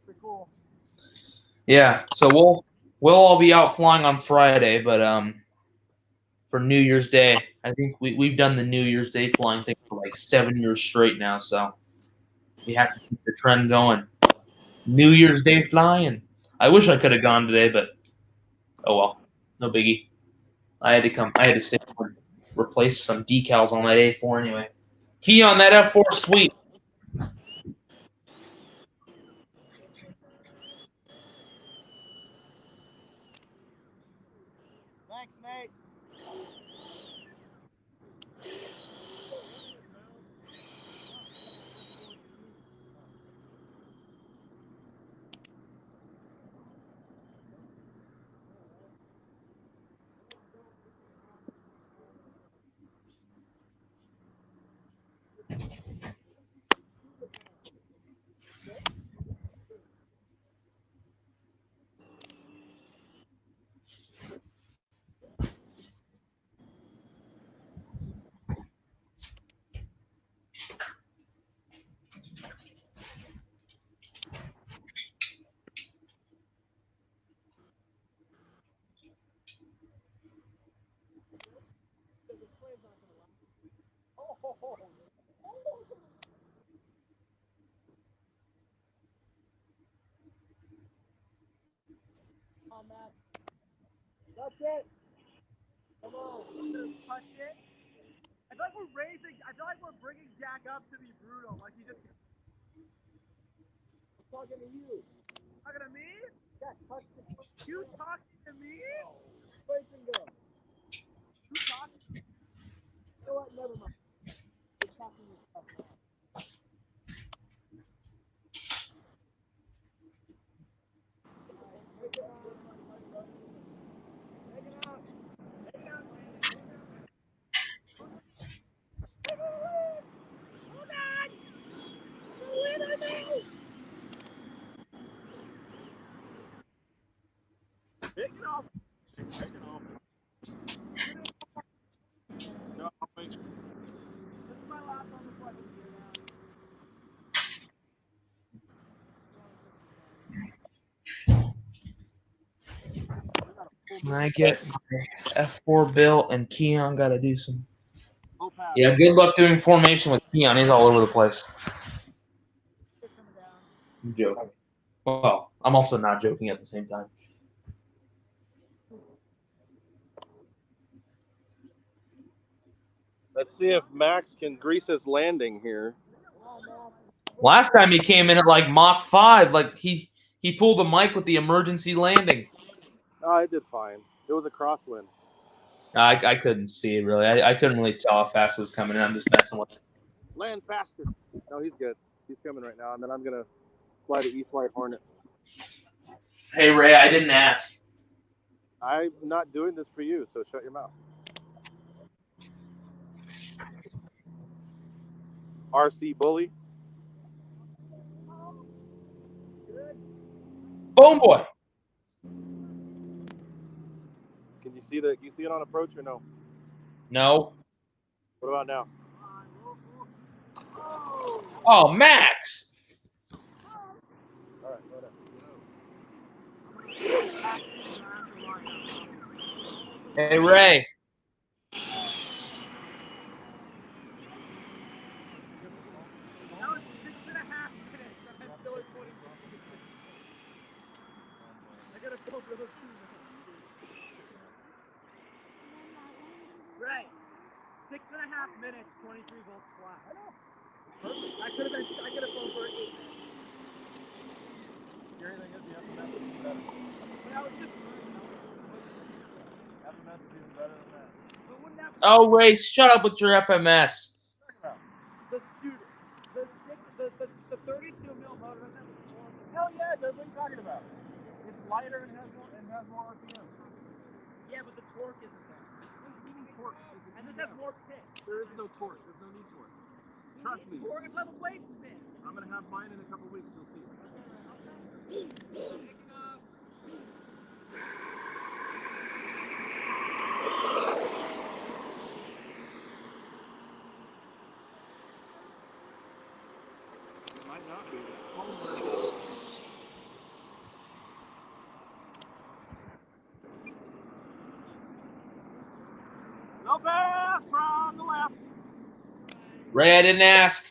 Pretty cool. Yeah. So we'll all be out flying on Friday, but for New Year's Day, I think we've done the New Year's Day flying thing for like 7 years straight now. So we have to keep the trend going. New Year's Day flying. I wish I could have gone today, but oh well, no biggie. I had to stay and replace some decals on that A4 anyway. Key on that F4 sweet. Thanks, Nate. That's it. Come on. Touch it. I feel like we're raising. I feel like we're bringing Jack up to be brutal. Like he just. I'm talking to you. Talking to me? Yeah, touch the. You talking to me? Place and go. You talking? You know what? Never mind. You're talking yourself now. Take it out. Take it out. Take it out. Hold on. Where are they? Take it off. Take it off. No, wait. This is my last on the question here When I get my F4 built and Keon got to do some. now. Yeah, good luck doing formation with Keon. He's all over the place. I'm joking. Well, I'm also not joking at the same time. Let's see if Max can grease his landing here. Last time he came in at like Mach 5, like he pulled the mic with the emergency landing. Oh, I did fine. It was a crosswind. I couldn't see it really. I couldn't really tell how fast it was coming in. I'm just messing with it. Land faster. No, he's good. He's coming right now, and then I'm gonna fly the E-Flight Hornet. Hey Ray, I didn't ask. I'm not doing this for you, so shut your mouth. RC Bully. Boom boy. Can you see that? You see it on approach or no? No. What about now? Oh, Max. All right, go ahead. Hey Ray. That was 6.5 minutes. I'm still at 20. I gotta go for those 2 minutes. Right. 6.5 minutes, 23 volts flat. I know. Perfect. I could have gone for 8 minutes. Scary thing is the FMS is better. But I was just FMS is even better than that. But wouldn't that Oh Ray, shut up with your FMS. the dude, the 32 mil motor doesn't have a torque. Hell yeah, it does. What are you talking about? It's lighter and has more RPM. Yeah, but the torque isn't there. Torque. And this has more pitch. There is no torque. There's no need for it. Trust me. Torque is level weight spin. I'm gonna have mine in a couple weeks. You'll see. It might not be. No pass from the left. Ray, I didn't ask.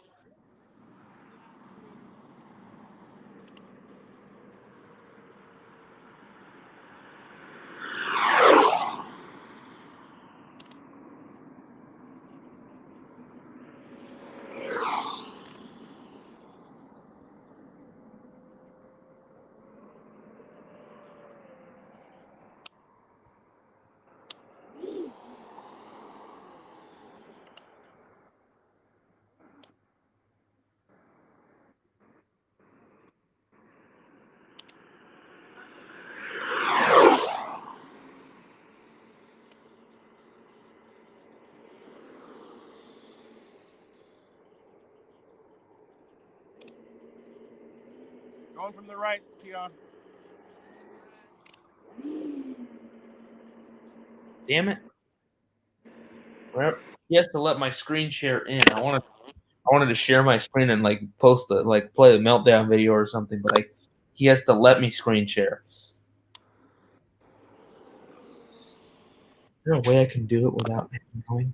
Going from the right, Keon. Damn it. Well, he has to let my screen share in. I wanted to share my screen and like post the like play the meltdown video or something, but like he has to let me screen share. Is there a way I can do it without him knowing?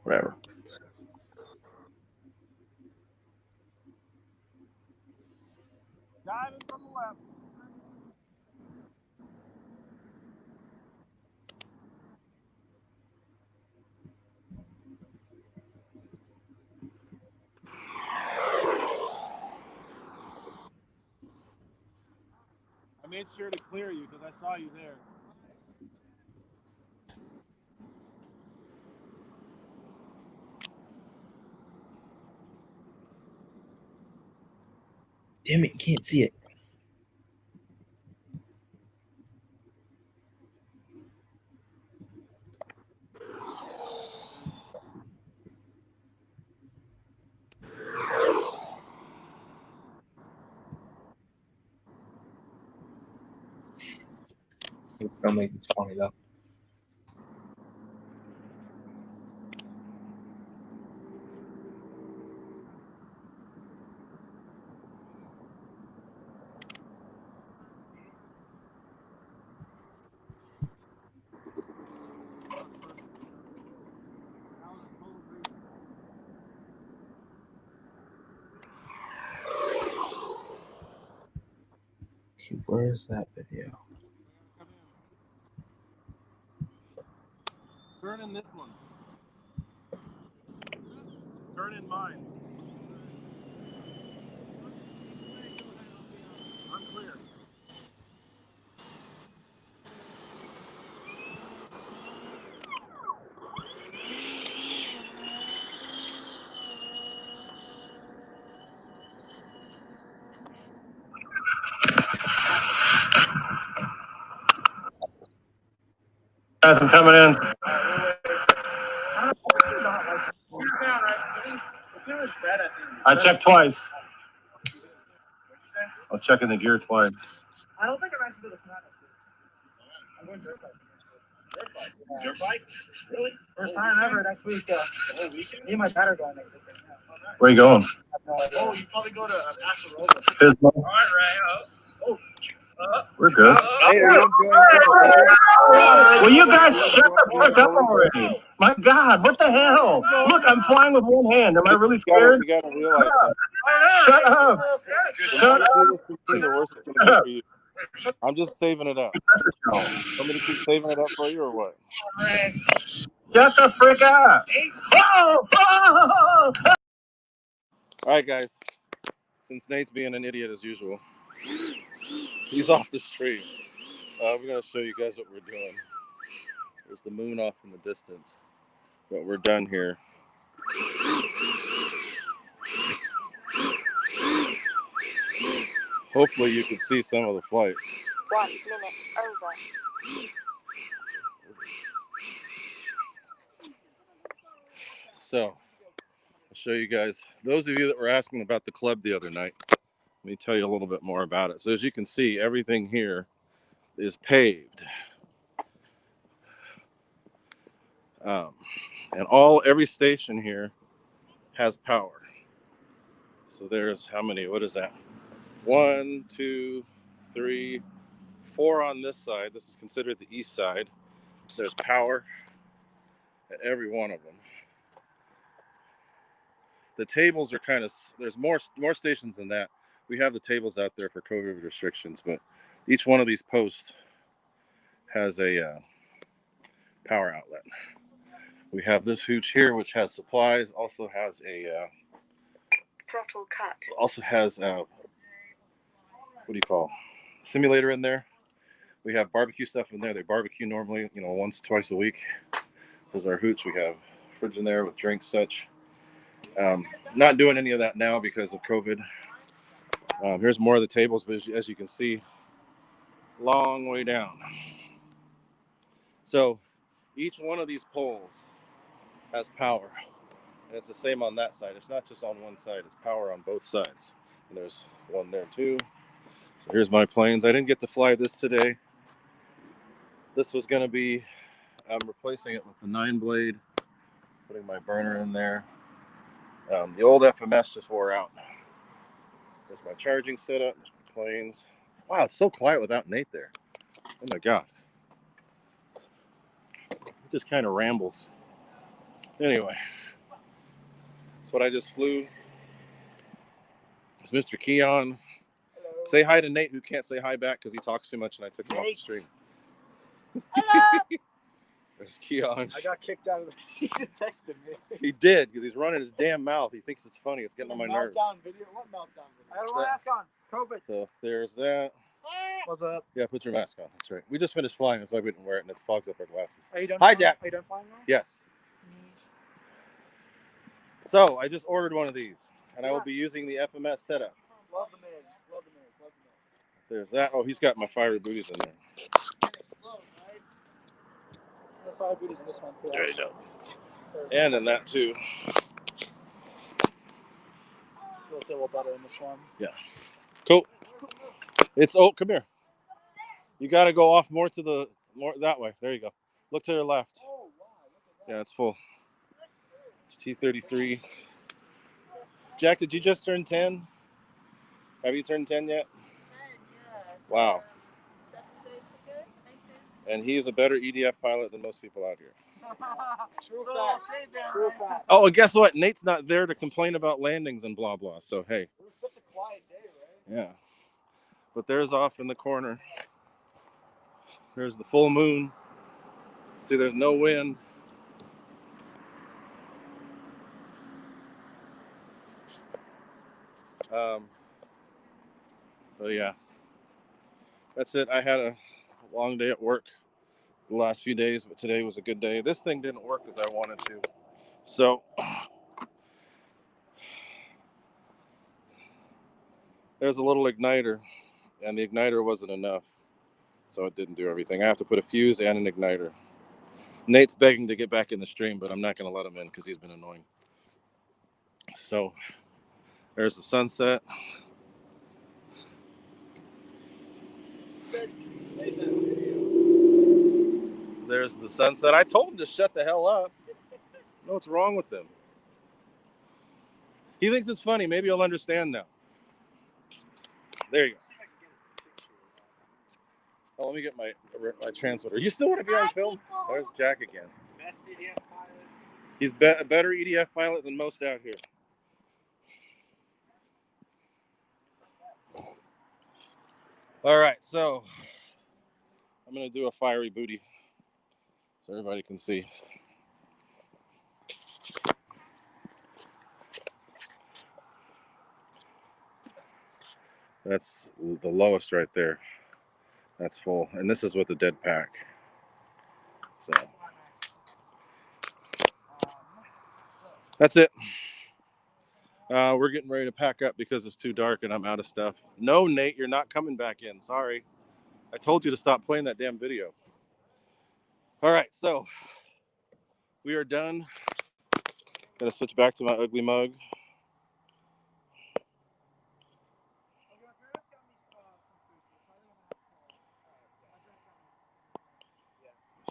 Whatever. Diving from the left. I made sure to clear you because I saw you there. Damn it, you can't see it. Don't make this funny though. Okay, where is that video? Turn in this one. Turn in mine. I'm clear. Guys, I'm coming in. I checked twice. I'm checking the gear twice. I don't think I'm actually going to flat. I'm going dirt bike. Dirt bike? Really? First time ever next week. Me and my dad are going next week. Where you going? Oh, you probably go to National Road. Pismo. All right. Oh. We're good. Hey, are you enjoying Will you guys shut the fuck up already? My God, what the hell? Look, I'm flying with one hand. Am I really scared? You gotta realize something. Shut up. Shut up. The worse it's gonna be for you. I'm just saving it up. Want me to keep saving it up for you or what? Shut the frick up. Oh, oh. All right, guys. Since Nate's being an idiot as usual, he's off the stream. We're going to show you guys what we're doing. There's the moon off in the distance, but we're done here. Hopefully you can see some of the flights. 1 minute over. So, I'll show you guys. Those of you that were asking about the club the other night, let me tell you a little bit more about it. So as you can see, everything here is paved. And every station here has power. So there's how many? What is that? 1, 2, 3, 4 on this side. This is considered the east side. There's power at every one of them. The tables are kind of, there's more stations than that. We have the tables out there for COVID restrictions, but each one of these posts has a power outlet. We have this hooch here, which has supplies, also has a Throttle cut. also has what do you call simulator in there. We have barbecue stuff in there. They barbecue normally, once, twice a week. There's our hooch. We have fridge in there with drinks, such. Not doing any of that now because of COVID. Here's more of the tables, but as you can see, long way down. So each one of these poles has power, and it's the same on that side. It's not just on one side, it's power on both sides. And there's one there too. So here's my planes. I didn't get to fly this today. This was going to be, I'm replacing it with the 9-blade, putting my burner in there. The old FMS just wore out. There's my charging setup, there's my planes. Wow, it's so quiet without Nate there. Oh my God. It just kind of rambles. Anyway, that's what I just flew. It's Mr. Keon. Hello. Say hi to Nate, who can't say hi back because he talks too much and I took him off the stream. Hello. There's Keon. I got kicked out of the. He just texted me. He did because he's running his damn mouth. He thinks it's funny. It's getting on my nerves. Meltdown video. What meltdown video? I have a mask on. COVID. So there's that. What's up? Yeah, put your mask on. That's right. We just finished flying. That's why we didn't wear it, and it fogs up our glasses. Are you done? Hi, flying? Jack. Are you done flying now? Yes. So I just ordered one of these, and I will be using the FMS setup. Love the mids. Love the mids. Love the mids. There's that. Oh, he's got my fiery booties in there. Slow, right? The 5 booties in this one too. There you go. And in that too. Let's say a little better in this one. Yeah. Cool. It's come here. You got to go off more that way. There you go. Look to the left. Oh wow! Look at that. Yeah, it's full. It's T33. Jack, did you just turn 10? Have you turned 10 yet? 10, yeah. Wow. 7 days ago. And he's a better EDF pilot than most people out here. True fact. True fact. Oh, and guess what? Nate's not there to complain about landings and blah, blah. So, hey. It was such a quiet day, right? Yeah. But there's off in the corner. There's the full moon. See, there's no wind. So, yeah. That's it. I had a long day at work the last few days, but today was a good day. This thing didn't work as I wanted to. So, there's a little igniter, and the igniter wasn't enough. So it didn't do everything. I have to put a fuse and an igniter. Nate's begging to get back in the stream, but I'm not going to let him in because he's been annoying. So, there's the sunset. There's the sunset. I told him to shut the hell up. I know what's wrong with him. He thinks it's funny. Maybe he'll understand now. There you go. Oh, let me get my transmitter. You still want to be on film? There's Jack again. Best EDF pilot. He's a better EDF pilot than most out here. All right, so I'm going to do a fiery booty so everybody can see. That's the lowest right there. That's full. And this is with the dead pack. So that's it. We're getting ready to pack up because it's too dark and I'm out of stuff. No, Nate, you're not coming back in. Sorry. I told you to stop playing that damn video. All right, so we are done. Gonna switch back to my ugly mug.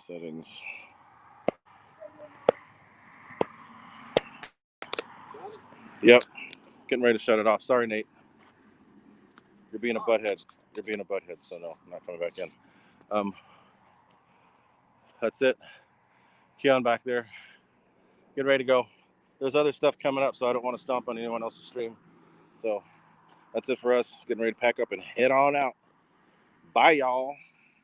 Settings. Yep. Getting ready to shut it off. Sorry, Nate. You're being a butthead. You're being a butthead, so no, I'm not coming back in. That's it. Keon back there. Getting ready to go. There's other stuff coming up, so I don't want to stomp on anyone else's stream. So that's it for us. Getting ready to pack up and head on out. Bye, y'all.